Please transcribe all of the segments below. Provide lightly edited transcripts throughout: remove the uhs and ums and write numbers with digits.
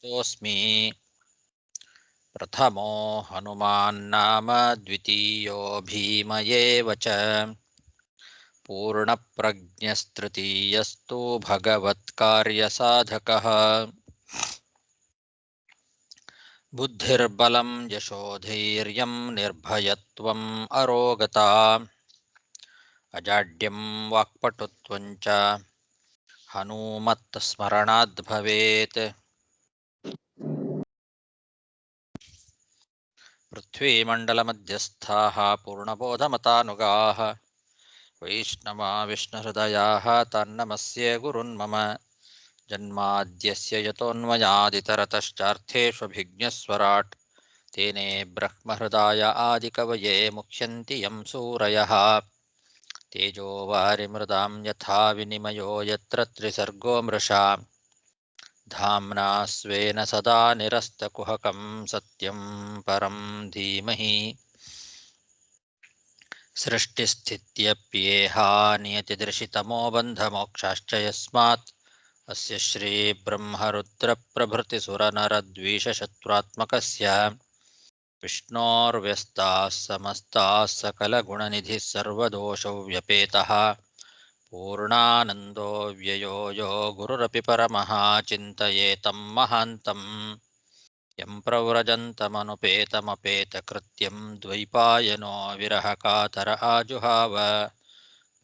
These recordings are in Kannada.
तोऽस्मि प्रथमो हनुमान्नाम द्वितीयो भीम एव च पूर्णप्रज्ञस्तृतीयस्तु भगवत्कार्यसाधकः बुद्धिर्बलं यशोधैर्यं निर्भयत्वम् अरोगता अजाड्यं वाक्पटुत्वं च हनूमत्स्मरणाद् भवेत्। पृथ्वीमण्डलमध्यस्थाः पूर्णबोधमतानुगाः वैष्णवा विष्णुहृदयाः तन्नमस्ये गुरुन्मम जन्माद्यस्य यतोऽन्वयादितरतश्चार्थेष्वभिज्ञस्वराट् तेने ब्रह्महृदाय आदिकवये मुह्यन्ति यं सूरयः तेजो वारिमृदां यथा विनिमयो यत्र त्रिसर्गो मृषा धाम्ना स्वेन सदा निरस्तकुहकं सत्यं परं धीमहि सृष्टिस्थित्यप्येहा नियतिदृशितमो बन्धमोक्षाश्च यस्मात् अस्य श्रीब्रह्मरुद्रप्रभृतिसुरनरद्वीषशत्रुत्मकस्य विष्णोर्व्यस्ताः समस्ताः सकलगुणनिधिः सर्वदोषव्यपेतः पूर्णानन्दो व्ययो यो गुरुरपि परमः चिन्तयेतं महान्तं यं प्रव्रजन्तमनुपेतमपेतकृत्यं द्वैपायनो विरहकातर आजुहाव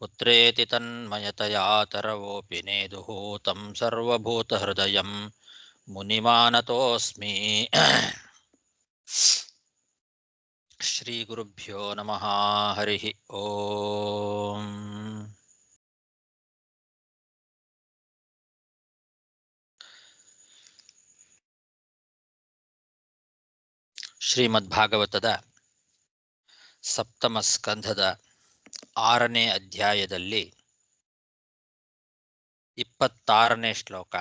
पुत्रेति तन्मयतया तरवोऽपि नेदुः तं सर्वभूतहृदयं मुनिमानतोऽस्मि। श्रीगुरुभ्यो नमः। हरिः ओम्। ಶ್ರೀಮದ್ಭಾಗವತದ ಸಪ್ತಮ ಸ್ಕಂಧದ 6ನೇ ಅಧ್ಯಾಯದಲ್ಲಿ 26ನೇ ಶ್ಲೋಕ.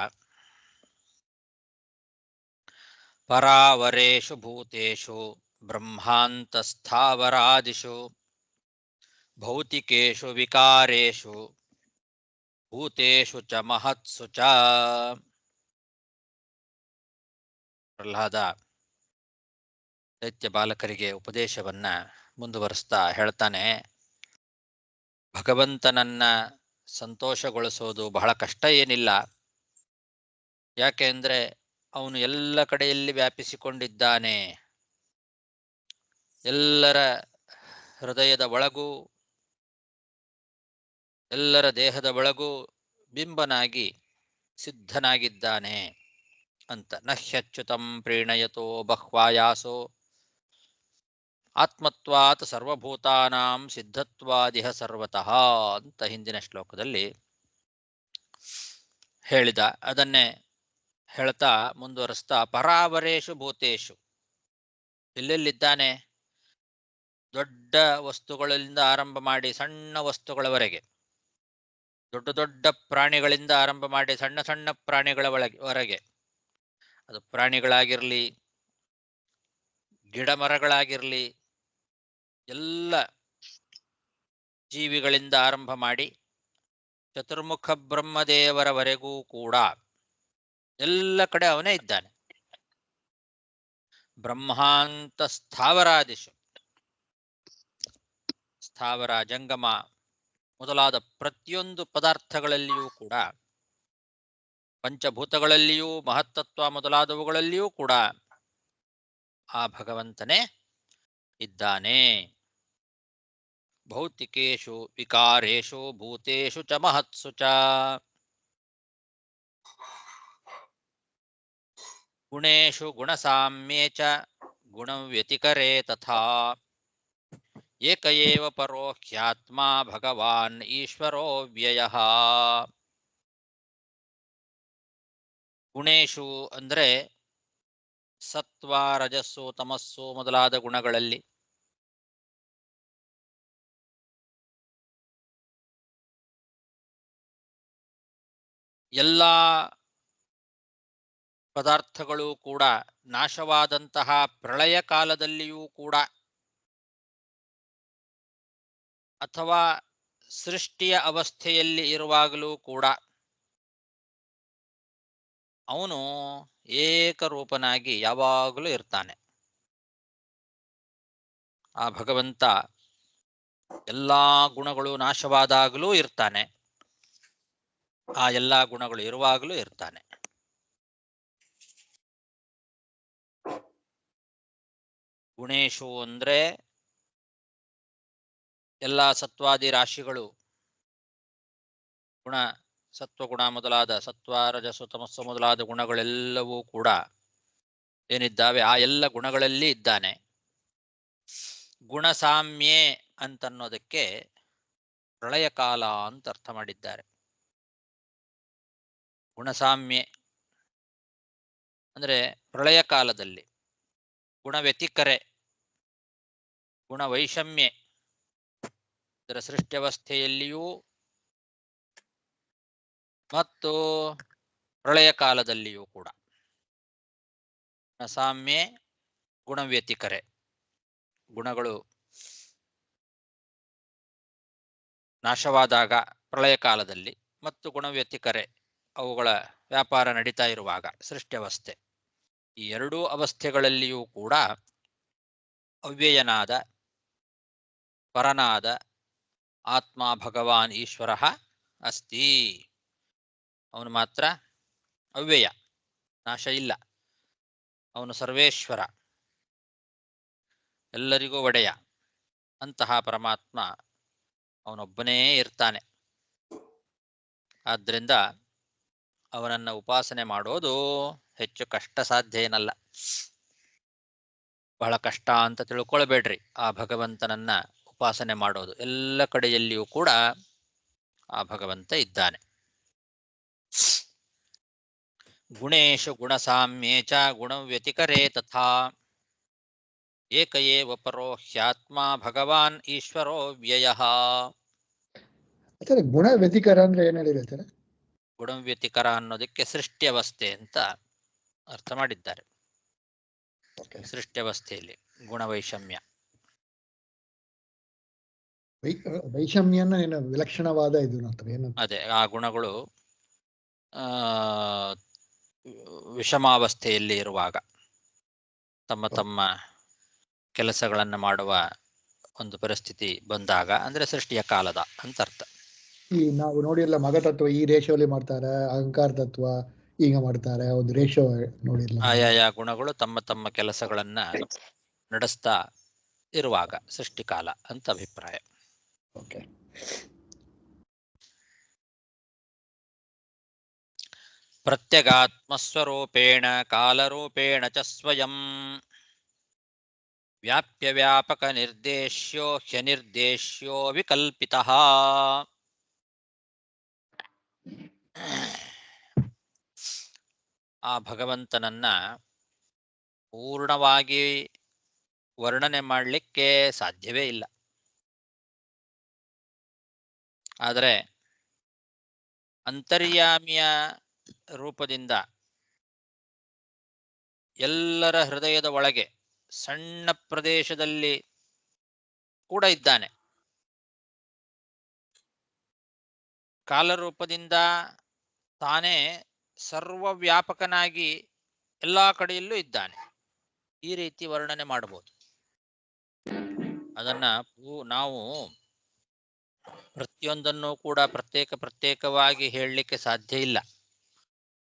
ಪರಾವರೇಷು ಭೂತೇಷು ಬ್ರಹ್ಮಾಂತಸ್ಥಾವರಾದಿಷು ಭೌತಿಕೇಷು ವಿಕಾರೇಷು ಭೂತೇಷು ಚ ಮಹತ್ಸು ಚ. ಪ್ರಹ್ಲಾದ ದೈತ್ಯ ಬಾಲಕರಿಗೆ ಉಪದೇಶವನ್ನ ಮುಂದುವರಿಸ್ತಾ ಹೇಳ್ತಾನೆ, ಭಗವಂತನನ್ನ ಸಂತೋಷಗೊಳಿಸೋದು ಬಹಳ ಕಷ್ಟ ಏನಿಲ್ಲ. ಯಾಕೆ ಅಂದರೆ ಅವನು ಎಲ್ಲ ಕಡೆಯಲ್ಲಿ ವ್ಯಾಪಿಸಿಕೊಂಡಿದ್ದಾನೆ. ಎಲ್ಲರ ಹೃದಯದ ಒಳಗೂ ಎಲ್ಲರ ದೇಹದ ಒಳಗೂ ಬಿಂಬನಾಗಿ ಸಿದ್ಧನಾಗಿದ್ದಾನೆ ಅಂತ. ನಹ್ಯಚ್ಯುತಂ ಪ್ರೀಣಯತೋ ಬಹ್ವಾಯಾಸೋ ಆತ್ಮತ್ವಾತ್ ಸರ್ವಭೂತಾನಾಂ ಸಿದ್ಧತ್ವಾದಿಹ ಸರ್ವತಃ ಅಂತ ಹಿಂದಿನ ಶ್ಲೋಕದಲ್ಲಿ ಹೇಳಿದ. ಅದನ್ನೇ ಹೇಳ್ತಾ ಮುಂದುವರಿಸ್ತಾ, ಪರಾವರೇಷು ಭೂತೇಷು, ಎಲ್ಲೆಲ್ಲಿದ್ದಾನೆ? ದೊಡ್ಡ ವಸ್ತುಗಳಿಂದ ಆರಂಭ ಮಾಡಿ ಸಣ್ಣ ವಸ್ತುಗಳವರೆಗೆ, ದೊಡ್ಡ ದೊಡ್ಡ ಪ್ರಾಣಿಗಳಿಂದ ಆರಂಭ ಮಾಡಿ ಸಣ್ಣ ಸಣ್ಣ ಪ್ರಾಣಿಗಳವರೆಗೆ, ಅದು ಪ್ರಾಣಿಗಳಾಗಿರಲಿ ಗಿಡ ಮರಗಳಾಗಿರಲಿ, ಎಲ್ಲ ಜೀವಿಗಳಿಂದ ಆರಂಭ ಮಾಡಿ ಚತುರ್ಮುಖ ಬ್ರಹ್ಮದೇವರವರೆಗೂ ಕೂಡ ಎಲ್ಲ ಕಡೆ ಅವನೇ ಇದ್ದಾನೆ. ಬ್ರಹ್ಮಾಂತ ಸ್ಥಾವರಾದಿಶು, ಸ್ಥಾವರ ಜಂಗಮ ಮೊದಲಾದ ಪ್ರತಿಯೊಂದು ಪದಾರ್ಥಗಳಲ್ಲಿಯೂ ಕೂಡ, ಪಂಚಭೂತಗಳಲ್ಲಿಯೂ ಮಹತ್ತತ್ವ ಮೊದಲಾದವುಗಳಲ್ಲಿಯೂ ಕೂಡ ಆ ಭಗವಂತನೇ ಇದ್ದಾನೆ. ಭೌತಿಕೇಶು ವಿಕಾರೇಶು ಭೂತೇಶು ಚ ಮಹತ್ಸು ಚ. ಗುಣೇಶು ಗುಣಸಾಮ್ಯೇ ಚ ಗುಣವ್ಯತಿಕರೇ ತಥಾ ಏಕ ಏವ ಪರೋ ಹ್ಯಾತ್ಮ ಭಗವಾನ್ ಈಶ್ವರೋ ವ್ಯಯಃ. ಗುಣೇಶು ಅಂದರೆ ಸತ್ವ ರಜಸ್ಸು ತಮಸ್ಸು ಮೊದಲಾದ ಗುಣಗಳಲ್ಲಿ, ಎಲ್ಲ ಪದಾರ್ಥಗಳು ಕೂಡ ನಾಶವಾದಂತಹ ಪ್ರಳಯ ಕಾಲದಲ್ಲಿಯೂ ಕೂಡ ಅಥವಾ ಸೃಷ್ಟಿಯ ಅವಸ್ಥೆಯಲ್ಲಿ ಇರುವಾಗಲೂ ಕೂಡ ಅವನು ಏಕರೂಪನಾಗಿ ಯಾವಾಗಲೂ ಇರ್ತಾನೆ. ಆ ಭಗವಂತ ಎಲ್ಲಾ ಗುಣಗಳು ನಾಶವಾದಾಗಲೂ ಇರ್ತಾನೆ, ಆ ಎಲ್ಲಾ ಗುಣಗಳು ಇರುವಾಗಲೂ ಇರ್ತಾನೆ. ಗುಣೇಶು ಅಂದ್ರೆ ಎಲ್ಲಾ ಸತ್ವಾದಿ ರಾಶಿಗಳು, ಗುಣ ಸತ್ವಗುಣ ಮೊದಲಾದ ಸತ್ವ ರಜಸ್ಸು ತಮಸ್ಸು ಮೊದಲಾದ ಗುಣಗಳೆಲ್ಲವೂ ಕೂಡ ಏನಿದ್ದಾವೆ ಆ ಎಲ್ಲ ಗುಣಗಳಲ್ಲಿ ಇದ್ದಾನೆ. ಗುಣಸಾಮ್ಯೆ ಅಂತನ್ನೋದಕ್ಕೆ ಪ್ರಳಯ ಕಾಲ ಅಂತ ಅರ್ಥ ಮಾಡಿದ್ದಾರೆ. ಗುಣಸಾಮ್ಯೆ ಅಂದ್ರೆ ಪ್ರಳಯ ಕಾಲದಲ್ಲಿ ಗುಣವ್ಯತಿಕರೆ, ಗುಣವೈಷಮ್ಯೆ ಇದರ ಸೃಷ್ಟ್ಯವಸ್ಥೆಯಲ್ಲಿಯೂ ಮತ್ತು ಪ್ರಳಯ ಕಾಲದಲ್ಲಿಯೂ ಕೂಡ ಗುಣಸಾಮ್ಯೆ ಗುಣವ್ಯತಿಕರೆ, ಗುಣಗಳು ನಾಶವಾದಾಗ ಪ್ರಳಯ ಕಾಲದಲ್ಲಿ ಮತ್ತು ಗುಣವ್ಯತಿಕರೆ ಅವುಗಳ ವ್ಯಾಪಾರ ನಡೀತಾ ಇರುವಾಗ ಸೃಷ್ಟ್ಯವಸ್ಥೆ, ಈ ಎರಡೂ ಅವಸ್ಥೆಗಳಲ್ಲಿಯೂ ಕೂಡ ಅವ್ಯಯನಾದ ಪರನಾದ ಆತ್ಮ ಭಗವಾನ್ ಈಶ್ವರ ಅಸ್ತಿ. ಅವನು ಮಾತ್ರ ಅವ್ಯಯ, ನಾಶ ಇಲ್ಲ. ಅವನು ಸರ್ವೇಶ್ವರ, ಎಲ್ಲರಿಗೂ ಒಡೆಯ. ಅಂತಹ ಪರಮಾತ್ಮ ಅವನೊಬ್ಬನೇ ಇರ್ತಾನೆ. ಆದ್ದರಿಂದ ಅವನನ್ನ ಉಪಾಸನೆ ಮಾಡೋದು ಹೆಚ್ಚು ಕಷ್ಟ ಸಾಧ್ಯ ಏನಲ್ಲ. ಬಹಳ ಕಷ್ಟ ಅಂತ ತಿಳ್ಕೊಳ್ಬೇಡ್ರಿ. ಆ ಭಗವಂತನನ್ನ ಉಪಾಸನೆ ಮಾಡೋದು ಎಲ್ಲ ಕಡೆಯಲ್ಲಿಯೂ ಕೂಡ ಆ ಭಗವಂತ ಇದ್ದಾನೆ. ಗುಣೇಶು ಗುಣಸಾಮ್ಯೇ ಚ ಗುಣವ್ಯತಿಕರೇ ತಥಾ ಏಕ ಏವ ಪರೋ ಹ್ಯಾತ್ಮ ಭಗವಾನ್ ಈಶ್ವರೋ ವ್ಯಯಃ. ಗುಣ ವ್ಯತಿಕರ ಅಂದ್ರೆ ಏನ್ ಹೇಳಿರ್ತಾರೆ? ಗುಣವ್ಯತಿಕರ ಅನ್ನೋದಕ್ಕೆ ಸೃಷ್ಟ್ಯವಸ್ಥೆ ಅಂತ ಅರ್ಥ ಮಾಡಿದ್ದಾರೆ. ಸೃಷ್ಟ್ಯವಸ್ಥೆಯಲ್ಲಿ ಗುಣವೈಷಮ್ಯ, ವೈಷಮ್ಯನ ಏನು ವಿಲಕ್ಷಣವಾದ ಇದು ಏನು? ಅದೇ ಆ ಗುಣಗಳು ವಿಷಮಾವಸ್ಥೆಯಲ್ಲಿ ಇರುವಾಗ ತಮ್ಮ ತಮ್ಮ ಕೆಲಸಗಳನ್ನು ಮಾಡುವ ಒಂದು ಪರಿಸ್ಥಿತಿ ಬಂದಾಗ ಅಂದ್ರೆ ಸೃಷ್ಟಿಯ ಕಾಲದ ಅಂತ ಅರ್ಥ. ಈ ನಾವು ನೋಡಿರಲ್ಲ ಮಗ ತತ್ವ ಈ ರೇಷೋಲಿ ಮಾಡ್ತಾರೆ, ಅಹಂಕಾರ ತತ್ವ ಈಗ ಮಾಡ್ತಾರೆ, ಒಂದು ರೇಷೋ ನೋಡಿರಲ್ಲ. ಆಯಾಯ ಗುಣಗಳು ತಮ್ಮ ತಮ್ಮ ಕೆಲಸಗಳನ್ನ ನಡೆಸ್ತಾ ಇರುವಾಗ ಸೃಷ್ಟಿಕಾಲ ಅಂತ ಅಭಿಪ್ರಾಯ. ಓಕೆ. ಪ್ರತ್ಯಗಾತ್ಮಸ್ವರೂಪೇಣ ಕಾಲರೂಪೇಣ ಚ ಸ್ವಯಂ ವ್ಯಾಪ್ಯ ವ್ಯಾಪಕ ನಿರ್ದೇಶ್ಯೋ ಹ್ಯನಿರ್ದೇಶ್ಯೋ ವಿಕಲ್ಪಿತಃ. ಆ ಭಗವಂತನನ್ನ ಪೂರ್ಣವಾಗಿ ವರ್ಣನೆ ಮಾಡಲಿಕ್ಕೆ ಸಾಧ್ಯವೇ ಇಲ್ಲ. ಆದರೆ ಅಂತರ್ಯಾಮಿಯ ರೂಪದಿಂದ ಎಲ್ಲರ ಹೃದಯದ ಒಳಗೆ ಸಣ್ಣ ಪ್ರದೇಶದಲ್ಲಿ ಕೂಡ ಇದ್ದಾನೆ. ಕಾಲರೂಪದಿಂದ ತಾನೇ ಸರ್ವವ್ಯಾಪಕನಾಗಿ ಎಲ್ಲಾ ಕಡೆಯಲ್ಲೂ ಇದ್ದಾನೆ. ಈ ರೀತಿ ವರ್ಣನೆ ಮಾಡಬಹುದು. ಅದನ್ನ ನಾವು ಪ್ರತಿಯೊಂದನ್ನು ಕೂಡ ಪ್ರತ್ಯೇಕವಾಗಿ ಹೇಳಲಿಕ್ಕೆ ಸಾಧ್ಯ ಇಲ್ಲ,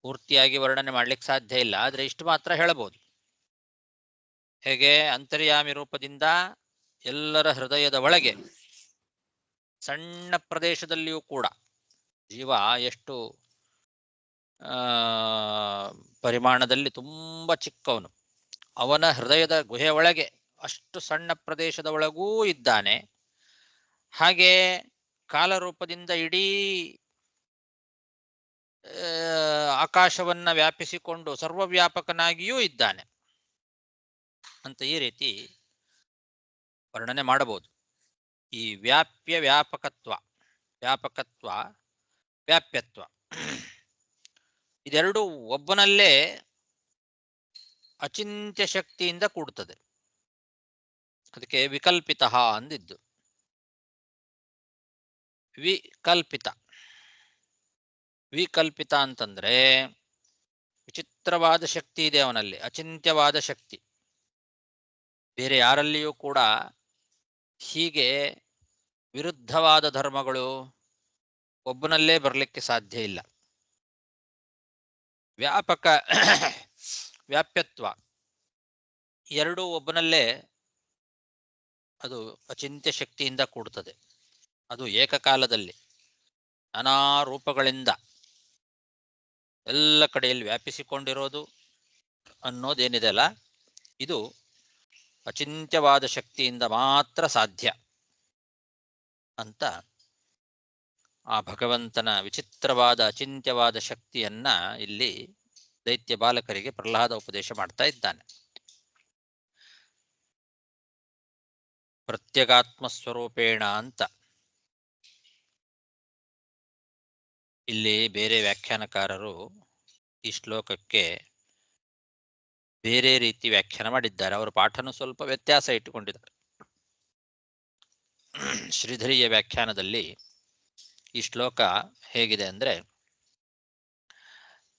ಪೂರ್ತಿಯಾಗಿ ವರ್ಣನೆ ಮಾಡ್ಲಿಕ್ಕೆ ಸಾಧ್ಯ ಇಲ್ಲ. ಆದ್ರೆ ಇಷ್ಟು ಮಾತ್ರ ಹೇಳಬಹುದು. ಹೇಗೆ ಅಂತರ್ಯಾಮಿ ರೂಪದಿಂದ ಎಲ್ಲರ ಹೃದಯದ ಒಳಗೆ ಸಣ್ಣ ಪ್ರದೇಶದಲ್ಲಿಯೂ ಕೂಡ ಜೀವ ಎಷ್ಟು ಪರಿಮಾಣದಲ್ಲಿ ತುಂಬಾ ಚಿಕ್ಕವನು, ಅವನ ಹೃದಯದ ಗುಹೆಯ ಒಳಗೆ ಅಷ್ಟು ಸಣ್ಣ ಪ್ರದೇಶದ ಒಳಗೂ ಇದ್ದಾನೆ. ಹಾಗೆ ಕಾಲರೂಪದಿಂದ ಇಡೀ ಆಕಾಶವನ್ನ ವ್ಯಾಪಿಸಿಕೊಂಡು ಸರ್ವವ್ಯಾಪಕನಾಗಿಯೂ ಇದ್ದಾನೆ ಅಂತ ಈ ರೀತಿ ವರ್ಣನೆ ಮಾಡಬಹುದು. ಈ ವ್ಯಾಪಕತ್ವ ವ್ಯಾಪ್ಯತ್ವ ಇದೆರಡು ಒಬ್ಬನಲ್ಲೇ ಅಚಿಂತ್ಯ ಶಕ್ತಿಯಿಂದ ಕೂಡುತ್ತದೆ. ಅದಕ್ಕೆ ವಿಕಲ್ಪಿತ ಅಂದಿದ್ದು. ವಿಕಲ್ಪಿತ ಅಂತಂದ್ರೆ ವಿಚಿತ್ರವಾದ ಶಕ್ತಿ ಇದೆ ಅವನಲ್ಲಿ, ಅಚಿಂತ್ಯವಾದ ಶಕ್ತಿ. ಬೇರೆ ಯಾರಲ್ಲಿಯೂ ಕೂಡ ಹೀಗೆ ವಿರುದ್ಧವಾದ ಧರ್ಮಗಳು ಒಬ್ಬನಲ್ಲೇ ಬರಲಿಕ್ಕೆ ಸಾಧ್ಯ ಇಲ್ಲ. ವ್ಯಾಪಕ ವ್ಯಾಪ್ಯತ್ವ ಎರಡೂ ಒಬ್ಬನಲ್ಲೇ ಅದು ಅಚಿಂತ್ಯ ಶಕ್ತಿಯಿಂದ ಕೂಡುತ್ತದೆ. ಅದು ಏಕಕಾಲದಲ್ಲಿ ನಾನಾ ರೂಪಗಳಿಂದ ಎಲ್ಲ ಕಡೆಯಲ್ಲಿ ವ್ಯಾಪಿಸಿಕೊಂಡಿರೋದು ಅನ್ನೋದೇನಿದೆ ಅಲ್ಲ, ಇದು ಅಚಿಂತ್ಯವಾದ ಶಕ್ತಿಯಿಂದ ಮಾತ್ರ ಸಾಧ್ಯ ಅಂತ ಆ ಭಗವಂತನ ವಿಚಿತ್ರವಾದ ಅಚಿಂತ್ಯವಾದ ಶಕ್ತಿಯನ್ನ ಇಲ್ಲಿ ದೈತ್ಯ ಬಾಲಕರಿಗೆ ಪ್ರಹ್ಲಾದ ಉಪದೇಶ ಮಾಡ್ತಾ ಇದ್ದಾನೆ. ಪ್ರತ್ಯಗಾತ್ಮ ಸ್ವರೂಪೇಣ ಅಂತ ಇಲ್ಲಿ ಬೇರೆ ವ್ಯಾಖ್ಯಾನಕಾರರು ಈ ಶ್ಲೋಕಕ್ಕೆ ಬೇರೆ ರೀತಿ ವ್ಯಾಖ್ಯಾನ ಮಾಡಿದ್ದಾರೆ. ಅವರು ಪಾಠನೂ ಸ್ವಲ್ಪ ವ್ಯತ್ಯಾಸ ಇಟ್ಟುಕೊಂಡಿದ್ದಾರೆ. ಶ್ರೀಧರಿಯ ವ್ಯಾಖ್ಯಾನದಲ್ಲಿ ಈ ಶ್ಲೋಕ ಹೇಗಿದೆ ಅಂದ್ರೆ,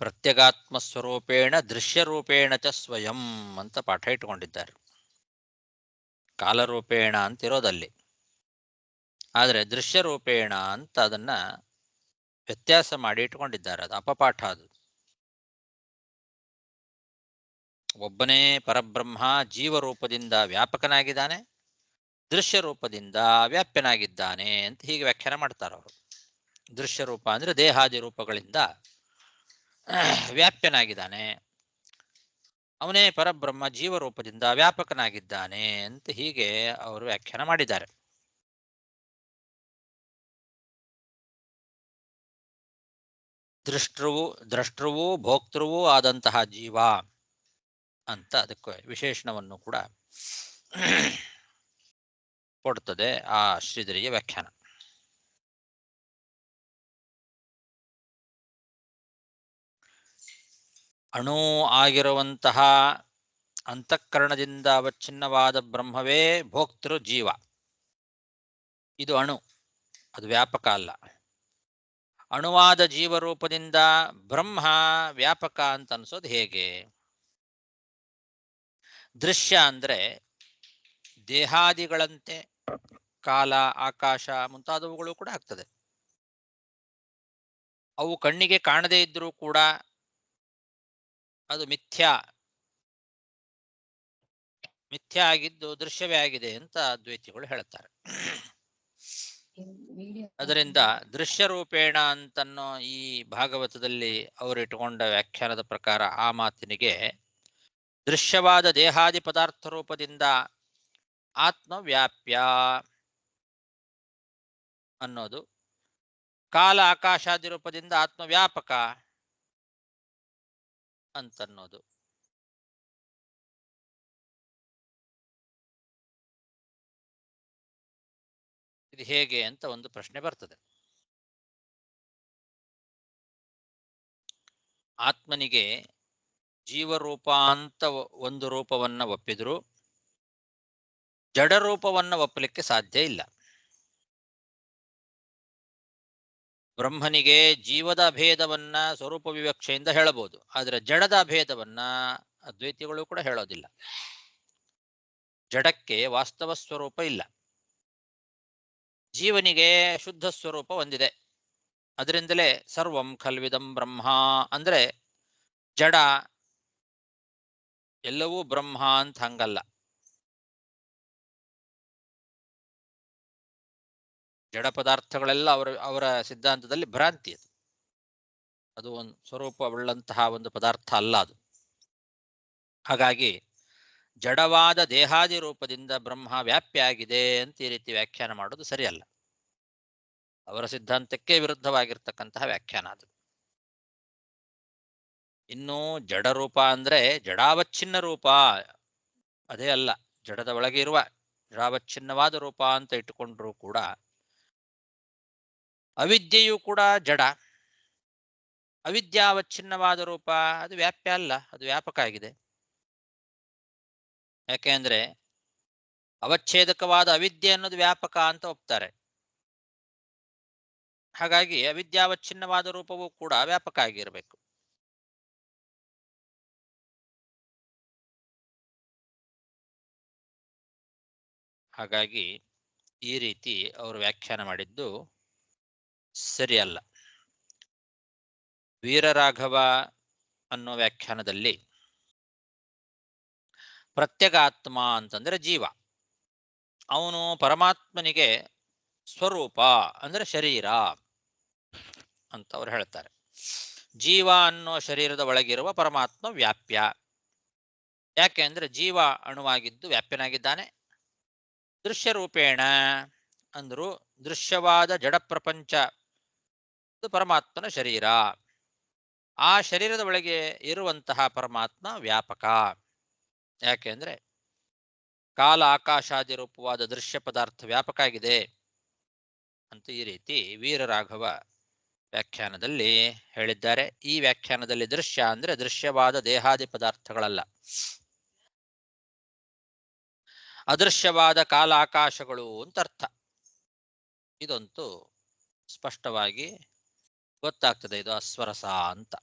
ಪ್ರತ್ಯಗಾತ್ಮ ಸ್ವರೂಪೇಣ ದೃಶ್ಯರೂಪೇಣ ಚ ಸ್ವಯಂ ಅಂತ ಪಾಠ ಇಟ್ಟುಕೊಂಡಿದ್ದಾರೆ. ಕಾಲರೂಪೇಣ ಅಂತಿರೋದಲ್ಲಿ, ಆದರೆ ದೃಶ್ಯರೂಪೇಣ ಅಂತ ಅದನ್ನ ವ್ಯತ್ಯಾಸ ಮಾಡಿ ಇಟ್ಕೊಂಡಿದ್ದಾರೆ. ಅದು ಅಪಪಾಠ. ಅದು ಒಬ್ಬನೇ ಪರಬ್ರಹ್ಮ ಜೀವರೂಪದಿಂದ ವ್ಯಾಪಕನಾಗಿದ್ದಾನೆ, ದೃಶ್ಯ ರೂಪದಿಂದ ವ್ಯಾಪ್ಯನಾಗಿದ್ದಾನೆ ಅಂತ ಹೀಗೆ ವ್ಯಾಖ್ಯಾನ ಮಾಡ್ತಾರೆ ಅವರು. ದೃಶ್ಯ ರೂಪ ಅಂದ್ರೆ ದೇಹಾದಿ ರೂಪಗಳಿಂದ ವ್ಯಾಪ್ಯನಾಗಿದ್ದಾನೆ, ಅವನೇ ಪರಬ್ರಹ್ಮ ಜೀವರೂಪದಿಂದ ವ್ಯಾಪಕನಾಗಿದ್ದಾನೆ ಅಂತ ಹೀಗೆ ಅವರು ವ್ಯಾಖ್ಯಾನ ಮಾಡಿದ್ದಾರೆ. ದ್ರಷ್ಟೃವೂ ಭೋಕ್ತೃವೂ ಆದಂತಹ ಜೀವ ಅಂತ ಅದಕ್ಕೆ ವಿಶೇಷಣವನ್ನು ಕೂಡ ಕೊಡ್ತದೆ ಆ ಶ್ರೀಧರಿಯ ವ್ಯಾಖ್ಯಾನ. ಅಣು ಆಗಿರುವಂತಹ ಅಂತಃಕರಣದಿಂದ ಅವಚ್ಛಿನ್ನವಾದ ಬ್ರಹ್ಮವೇ ಭೋಕ್ತೃ ಜೀವ. ಇದು ಅಣು, ಅದು ವ್ಯಾಪಕ ಅಲ್ಲ. ಅಣುವಾದ ಜೀವರೂಪದಿಂದ ಬ್ರಹ್ಮ ವ್ಯಾಪಕ ಅಂತ ಅನ್ಸೋದು ಹೇಗೆ? ದೃಶ್ಯ ಅಂದ್ರೆ ದೇಹಾದಿಗಳಂತೆ ಕಾಲ, ಆಕಾಶ ಮುಂತಾದವುಗಳು ಕೂಡ ಆಗ್ತದೆ. ಅವು ಕಣ್ಣಿಗೆ ಕಾಣದೇ ಇದ್ರೂ ಕೂಡ ಅದು ಮಿಥ್ಯಾ ಆಗಿದ್ದು ದೃಶ್ಯವೇ ಆಗಿದೆ ಅಂತ ದ್ವೈತಿಗಳು ಹೇಳ್ತಾರೆ. ಅದರಿಂದ ದೃಶ್ಯ ರೂಪೇಣ ಅಂತನ್ನೋ ಈ ಭಾಗವತದಲ್ಲಿ ಅವರಿಟ್ಟುಕೊಂಡ ವ್ಯಾಖ್ಯಾನದ ಪ್ರಕಾರ ಆ ಮಾತಿನಿಗೆ ದೃಶ್ಯವಾದ ದೇಹಾದಿ ಪದಾರ್ಥ ರೂಪದಿಂದ ಆತ್ಮವ್ಯಾಪ್ಯ ಅನ್ನೋದು, ಕಾಲ ಆಕಾಶಾದಿ ರೂಪದಿಂದ ಆತ್ಮವ್ಯಾಪಕ ಅಂತನ್ನೋದು. ಇದು ಹೇಗೆ ಅಂತ ಒಂದು ಪ್ರಶ್ನೆ ಬರ್ತದೆ. ಆತ್ಮನಿಗೆ ಜೀವರೂಪ ಅಂತ ಒಂದು ರೂಪವನ್ನ ಒಪ್ಪಿದ್ರು ಜಡ ರೂಪವನ್ನ ಒಪ್ಪಲಿಕ್ಕೆ ಸಾಧ್ಯ ಇಲ್ಲ. ಬ್ರಹ್ಮನಿಗೆ ಜೀವದ ಅಭೇದವನ್ನ ಸ್ವರೂಪ ವಿವಕ್ಷೆಯಿಂದ ಹೇಳಬಹುದು, ಆದರೆ ಜಡದ ಅಭೇದವನ್ನ ಅದ್ವೈತಿಗಳು ಕೂಡ ಹೇಳೋದಿಲ್ಲ. ಜಡಕ್ಕೆ ವಾಸ್ತವ ಸ್ವರೂಪ ಇಲ್ಲ, ಜೀವನಿಗೆ ಶುದ್ಧ ಸ್ವರೂಪ ಹೊಂದಿದೆ. ಅದರಿಂದಲೇ ಸರ್ವಂ ಖಲ್ವಿದಂ ಬ್ರಹ್ಮ ಅಂದ್ರೆ ಜಡ ಎಲ್ಲವೂ ಬ್ರಹ್ಮ ಅಂತ ಹಂಗಲ್ಲ. ಜಡ ಪದಾರ್ಥಗಳೆಲ್ಲ ಅವರ ಸಿದ್ಧಾಂತದಲ್ಲಿ ಭ್ರಾಂತಿ. ಅದು ಒಂದು ಸ್ವರೂಪವುಳ್ಳಂತಹ ಒಂದು ಪದಾರ್ಥ ಅಲ್ಲ ಅದು. ಹಾಗಾಗಿ ಜಡವಾದ ದೇಹಾದಿ ರೂಪದಿಂದ ಬ್ರಹ್ಮ ವ್ಯಾಪ್ಯ ಆಗಿದೆ ಅಂತ ಈ ರೀತಿ ವ್ಯಾಖ್ಯಾನ ಮಾಡೋದು ಸರಿಯಲ್ಲ. ಅವರ ಸಿದ್ಧಾಂತಕ್ಕೆ ವಿರುದ್ಧವಾಗಿರ್ತಕ್ಕಂತಹ ವ್ಯಾಖ್ಯಾನ ಅದು. ಇನ್ನು ಜಡರೂಪ ಅಂದ್ರೆ ಜಡಾವಚ್ಛಿನ್ನ ರೂಪ, ಅದೇ ಅಲ್ಲ. ಜಡದ ಒಳಗೆ ಇರುವ ಜಡಾವಚ್ಛಿನ್ನವಾದ ರೂಪ ಅಂತ ಇಟ್ಟುಕೊಂಡ್ರೂ ಕೂಡ ಅವಿದ್ಯೆಯೂ ಕೂಡ ಜಡ. ಅವಿದ್ಯಾವಚ್ಛಿನ್ನವಾದ ರೂಪ ಅದು ವ್ಯಾಪ್ಯ ಅಲ್ಲ, ಅದು ವ್ಯಾಪಕ ಆಗಿದೆ. ಯಾಕೆಂದ್ರೆ ಅವಚ್ಛೇದಕವಾದ ಅವಿದ್ಯೆ ಅನ್ನೋದು ವ್ಯಾಪಕ ಅಂತ ಒಪ್ತಾರೆ. ಹಾಗಾಗಿ ಅವಿದ್ಯಾವಚ್ಛಿನ್ನವಾದ ರೂಪವೂ ಕೂಡ ವ್ಯಾಪಕ ಆಗಿರಬೇಕು. ಹಾಗಾಗಿ ಈ ರೀತಿ ಅವರು ವ್ಯಾಖ್ಯಾನ ಮಾಡಿದ್ದು ಸರಿಯಲ್ಲ. ವೀರರಾಘವ ಅನ್ನೋ ವ್ಯಾಖ್ಯಾನದಲ್ಲಿ ಪ್ರತ್ಯಗಾತ್ಮ ಅಂತಂದ್ರೆ ಜೀವ, ಅವನು ಪರಮಾತ್ಮನಿಗೆ ಸ್ವರೂಪ ಅಂದ್ರೆ ಶರೀರ ಅಂತ ಅವ್ರು ಹೇಳ್ತಾರೆ. ಜೀವ ಅನ್ನೋ ಶರೀರದ ಒಳಗಿರುವ ಪರಮಾತ್ಮ ವ್ಯಾಪ್ಯ. ಯಾಕೆ ಅಂದ್ರೆ ಜೀವ ಅಣುವಾಗಿದ್ದು ವ್ಯಾಪ್ಯನಾಗಿದ್ದಾನೆ. ದೃಶ್ಯರೂಪೇಣ ಅಂದ್ರು ದೃಶ್ಯವಾದ ಜಡ ಪ್ರಪಂಚ ಪರಮಾತ್ಮನ ಶರೀರ. ಆ ಶರೀರದ ಒಳಗೆ ಇರುವಂತಹ ಪರಮಾತ್ಮ ವ್ಯಾಪಕ. ಯಾಕೆ ಅಂದ್ರೆ ಕಾಲ ಆಕಾಶಾದಿ ರೂಪವಾದ ದೃಶ್ಯ ಪದಾರ್ಥ ವ್ಯಾಪಕ ಆಗಿದೆ ಅಂತ ಈ ರೀತಿ ವೀರರಾಘವ ವ್ಯಾಖ್ಯಾನದಲ್ಲಿ ಹೇಳಿದ್ದಾರೆ. ಈ ವ್ಯಾಖ್ಯಾನದಲ್ಲಿ ದೃಶ್ಯ ಅಂದ್ರೆ ದೃಶ್ಯವಾದ ದೇಹಾದಿ ಪದಾರ್ಥಗಳಲ್ಲ, ಅದೃಶ್ಯವಾದ ಕಾಲ ಆಕಾಶಗಳು ಅಂತ ಅರ್ಥ. ಇದಂತೂ ಸ್ಪಷ್ಟವಾಗಿ ಗೊತ್ತಾಗ್ತದೆ, ಇದು ಅಸ್ವರಸ ಅಂತ.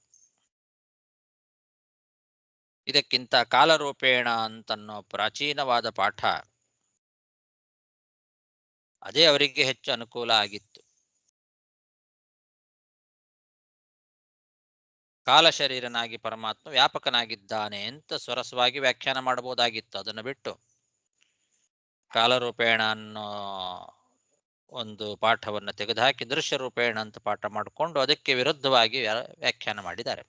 ಇದಕ್ಕಿಂತ ಕಾಲರೂಪೇಣ ಅಂತನ್ನೋ ಪ್ರಾಚೀನವಾದ ಪಾಠ ಅದೇ ಅವರಿಗೆ ಹೆಚ್ಚು ಅನುಕೂಲ ಆಗಿತ್ತು. ಕಾಲಶರೀರನಾಗಿ ಪರಮಾತ್ಮ ವ್ಯಾಪಕನಾಗಿದ್ದಾನೆ ಅಂತ ಸ್ವರಸವಾಗಿ ವ್ಯಾಖ್ಯಾನ ಮಾಡಬಹುದಾಗಿತ್ತು. ಅದನ್ನು ಬಿಟ್ಟು ಕಾಲರೂಪೇಣ ಅನ್ನೋ ಒಂದು ಪಾಠವನ್ನು ತೆಗೆದುಹಾಕಿ ದೃಶ್ಯ ರೂಪೇಣ ಅಂತ ಪಾಠ ಮಾಡಿಕೊಂಡು ಅದಕ್ಕೆ ವಿರುದ್ಧವಾಗಿ ವ್ಯಾಖ್ಯಾನ ಮಾಡಿದ್ದಾರೆ.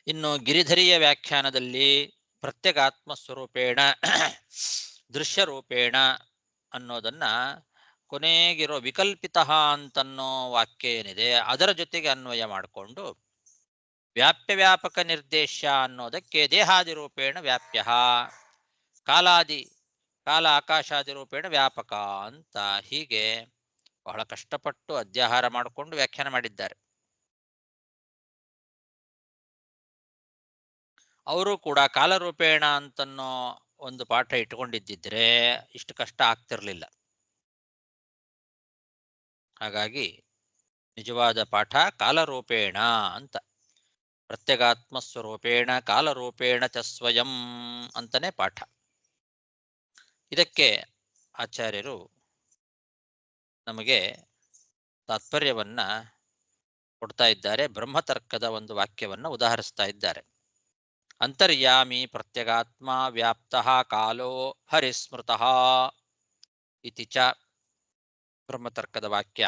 ಇನ್ನು ಗಿರಿಧರಿಯ ವ್ಯಾಖ್ಯಾನದಲ್ಲಿ ಪ್ರತ್ಯಗಾತ್ಮ ಸ್ವರೂಪೇಣ ದೃಶ್ಯ ರೂಪೇಣ ಅನ್ನೋದನ್ನ ಕೊನೆಗಿರೋ ವಿಕಲ್ಪಿತ ಅಂತನ್ನೋ ವಾಕ್ಯ ಏನಿದೆ ಅದರ ಜೊತೆಗೆ ಅನ್ವಯ ಮಾಡಿಕೊಂಡು ವ್ಯಾಪ್ಯ ವ್ಯಾಪಕ ನಿರ್ದೇಶ ಅನ್ನೋದಕ್ಕೆ ದೇಹಾದಿ ರೂಪೇಣ ವ್ಯಾಪ್ಯ, ಕಾಲ ಆಕಾಶಾದಿ ರೂಪೇಣ ವ್ಯಾಪಕ ಅಂತ ಹೀಗೆ ಬಹಳ ಕಷ್ಟಪಟ್ಟು ಅಧ್ಯಾಹಾರ ಮಾಡಿಕೊಂಡು ವ್ಯಾಖ್ಯಾನ ಮಾಡಿದ್ದಾರೆ. ಅವರು ಕೂಡ ಕಾಲರೂಪೇಣ ಅಂತನ್ನೋ ಒಂದು ಪಾಠ ಇಟ್ಕೊಂಡಿದ್ದಿದ್ರೆ ಇಷ್ಟು ಕಷ್ಟ ಆಗ್ತಿರ್ಲಿಲ್ಲ. ಹಾಗಾಗಿ ನಿಜವಾದ ಪಾಠ ಕಾಲರೂಪೇಣ ಅಂತ, ಪ್ರತ್ಯಗಾತ್ಮ ಸ್ವರೂಪೇಣ ಕಾಲರೂಪೇಣ ಚ ಸ್ವಯಂ ಅಂತನೇ ಪಾಠ. ಇದಕ್ಕೆ ಆಚಾರ್ಯರು ನಮಗೆ ತಾತ್ಪರ್ಯವನ್ನ ಕೊಡ್ತಾ ಇದ್ದಾರೆ. ಬ್ರಹ್ಮತರ್ಕದ ಒಂದು ವಾಕ್ಯವನ್ನ ಉದಾಹರಿಸ್ತಾ ಇದ್ದಾರೆ. ಅಂತರ್ಯಾಮಿ ಪ್ರತ್ಯಗಾತ್ಮ ವ್ಯಾಪ್ತಃ ಕಾಲೋ ಹರಿಸ್ಮೃತಃ ಇತಿ ಚ. ಬ್ರಹ್ಮತರ್ಕದ ವಾಕ್ಯ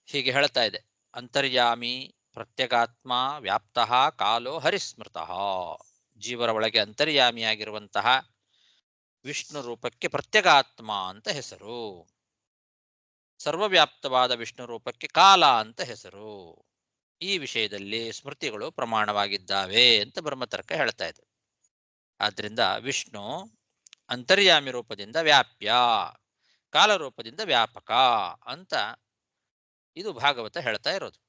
ಹೀಗೆ ಹೇಳ್ತಾ ಇದೆ. ಅಂತರ್ಯಾಮಿ ಪ್ರತ್ಯಗಾತ್ಮ ವ್ಯಾಪ್ತಃ ಕಾಲೋ ಹರಿಸ್ಮೃತಃ. ಜೀವರ ಒಳಗೆ ಅಂತರ್ಯಾಮಿಯಾಗಿರುವಂತಹ ವಿಷ್ಣು ರೂಪಕ್ಕೆ ಪ್ರತ್ಯಗಾತ್ಮ ಅಂತ ಹೆಸರು, ಸರ್ವವ್ಯಾಪ್ತವಾದ ವಿಷ್ಣು ರೂಪಕ್ಕೆ ಕಾಲ ಅಂತ ಹೆಸರು. ಈ ವಿಷಯದಲ್ಲಿ ಸ್ಮೃತಿಗಳು ಪ್ರಮಾಣವಾಗಿದ್ದಾವೆ ಅಂತ ಬ್ರಹ್ಮತರ್ಕ ಹೇಳ್ತಾ ಇದೆ. ಆದ್ರಿಂದ ವಿಷ್ಣು ಅಂತರ್ಯಾಮಿ ರೂಪದಿಂದ ವ್ಯಾಪ್ಯ, ಕಾಲರೂಪದಿಂದ ವ್ಯಾಪಕ ಅಂತ ಇದು ಭಾಗವತ ಹೇಳ್ತಾ ಇರೋದು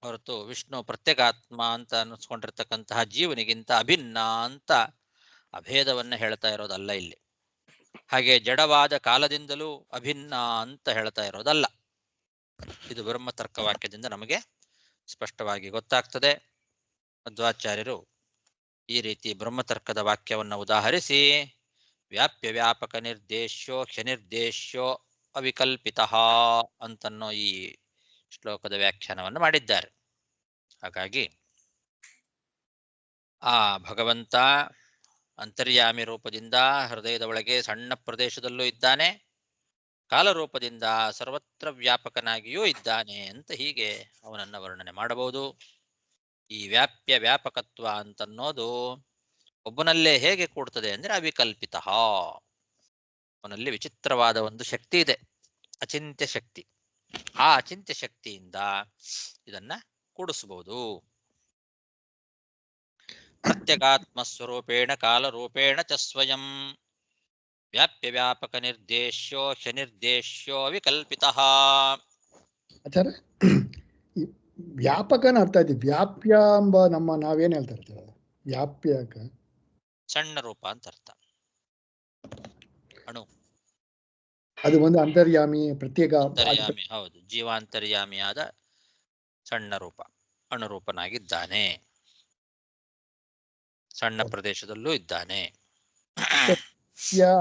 ಹೊರತು ವಿಷ್ಣು ಪ್ರತ್ಯೇಕಾತ್ಮ ಅಂತ ಅನ್ನಿಸ್ಕೊಂಡಿರ್ತಕ್ಕಂತಹ ಜೀವನಿಗಿಂತ ಅಭಿನ್ನ ಅಂತ ಅಭೇದವನ್ನ ಹೇಳ್ತಾ ಇರೋದಲ್ಲ ಇಲ್ಲಿ. ಹಾಗೆ ಜಡವಾದ ಕಾಲದಿಂದಲೂ ಅಭಿನ್ನ ಅಂತ ಹೇಳ್ತಾ ಇರೋದಲ್ಲ. ಇದು ಬ್ರಹ್ಮತರ್ಕ ವಾಕ್ಯದಿಂದ ನಮಗೆ ಸ್ಪಷ್ಟವಾಗಿ ಗೊತ್ತಾಗ್ತದೆ. ಮಧ್ವಾಚಾರ್ಯರು ಈ ರೀತಿ ಬ್ರಹ್ಮತರ್ಕದ ವಾಕ್ಯವನ್ನು ಉದಾಹರಿಸಿ ವ್ಯಾಪ್ಯ ವ್ಯಾಪಕ ನಿರ್ದೇಶ್ಯೋ ಕ್ಷನಿರ್ದೇಶ್ಯೋ ಅವಿಕಲ್ಪಿತ ಅಂತನ್ನೋ ಈ ಶ್ಲೋಕದ ವ್ಯಾಖ್ಯಾನವನ್ನು ಮಾಡಿದ್ದಾರೆ. ಹಾಗಾಗಿ ಆ ಭಗವಂತ ಅಂತರ್ಯಾಮಿ ರೂಪದಿಂದ ಹೃದಯದ ಒಳಗೆ ಸಣ್ಣ ಪ್ರದೇಶದಲ್ಲೂ ಇದ್ದಾನೆ, ಕಾಲರೂಪದಿಂದ ಸರ್ವತ್ರ ವ್ಯಾಪಕನಾಗಿಯೂ ಇದ್ದಾನೆ ಅಂತ ಹೀಗೆ ಅವನನ್ನ ವರ್ಣನೆ ಮಾಡಬಹುದು. ಈ ವ್ಯಾಪ್ಯ ವ್ಯಾಪಕತ್ವ ಅಂತನ್ನೋದು ಒಬ್ಬನಲ್ಲೇ ಹೇಗೆ ಕೂಡ್ತದೆ ಅಂದ್ರೆ ಅವಿಕಲ್ಪಿತ. ಅವನಲ್ಲಿ ವಿಚಿತ್ರವಾದ ಒಂದು ಶಕ್ತಿ ಇದೆ, ಅಚಿಂತ್ಯ ಶಕ್ತಿ. ಆ ಅಚಿಂತ್ಯ ಶಕ್ತಿಯಿಂದ ಇದನ್ನ ಕೂಡಿಸಬಹುದು. ಪ್ರತ್ಯಗಾತ್ಮ ಸ್ವರೂಪೇಣ ಕಾಲರೂಪೇಣ ಚ ಸ್ವಯಂ ವ್ಯಾಪ್ಯ ವ್ಯಾಪಕ ನಿರ್ದೇಶ್ಯೋ ಕ್ಷನಿರ್ದೇಶ್ಯೋ ವಿಕಲ್ಪಿತ. ಆಚಾರ್ಯ, ಈ ವ್ಯಾಪಕನ ಅರ್ಥ ಆಯ್ತು. ವ್ಯಾಪ್ಯ ಎಂಬ ನಾವೇನ್ ಹೇಳ್ತಾ ಇರ್ತೀವಿ, ವ್ಯಾಪ್ಯಕ ಸಣ್ಣ ರೂಪ ಅಂತ ಅರ್ಥ. ಅಣು ಅದು ಒಂದು ಅಂತರ್ಯಾಮಿ ಪ್ರತ್ಯೇಕ ಅಂತರ್ಯಾಮಿ, ಹೌದು, ಜೀವಾಂತರ್ಯಾಮಿಯಾದ ಸಣ್ಣ ರೂಪ, ಅಣುರೂಪನಾಗಿದ್ದಾನೆ, ಸಣ್ಣ ಪ್ರದೇಶದಲ್ಲೂ ಇದ್ದಾನೆ.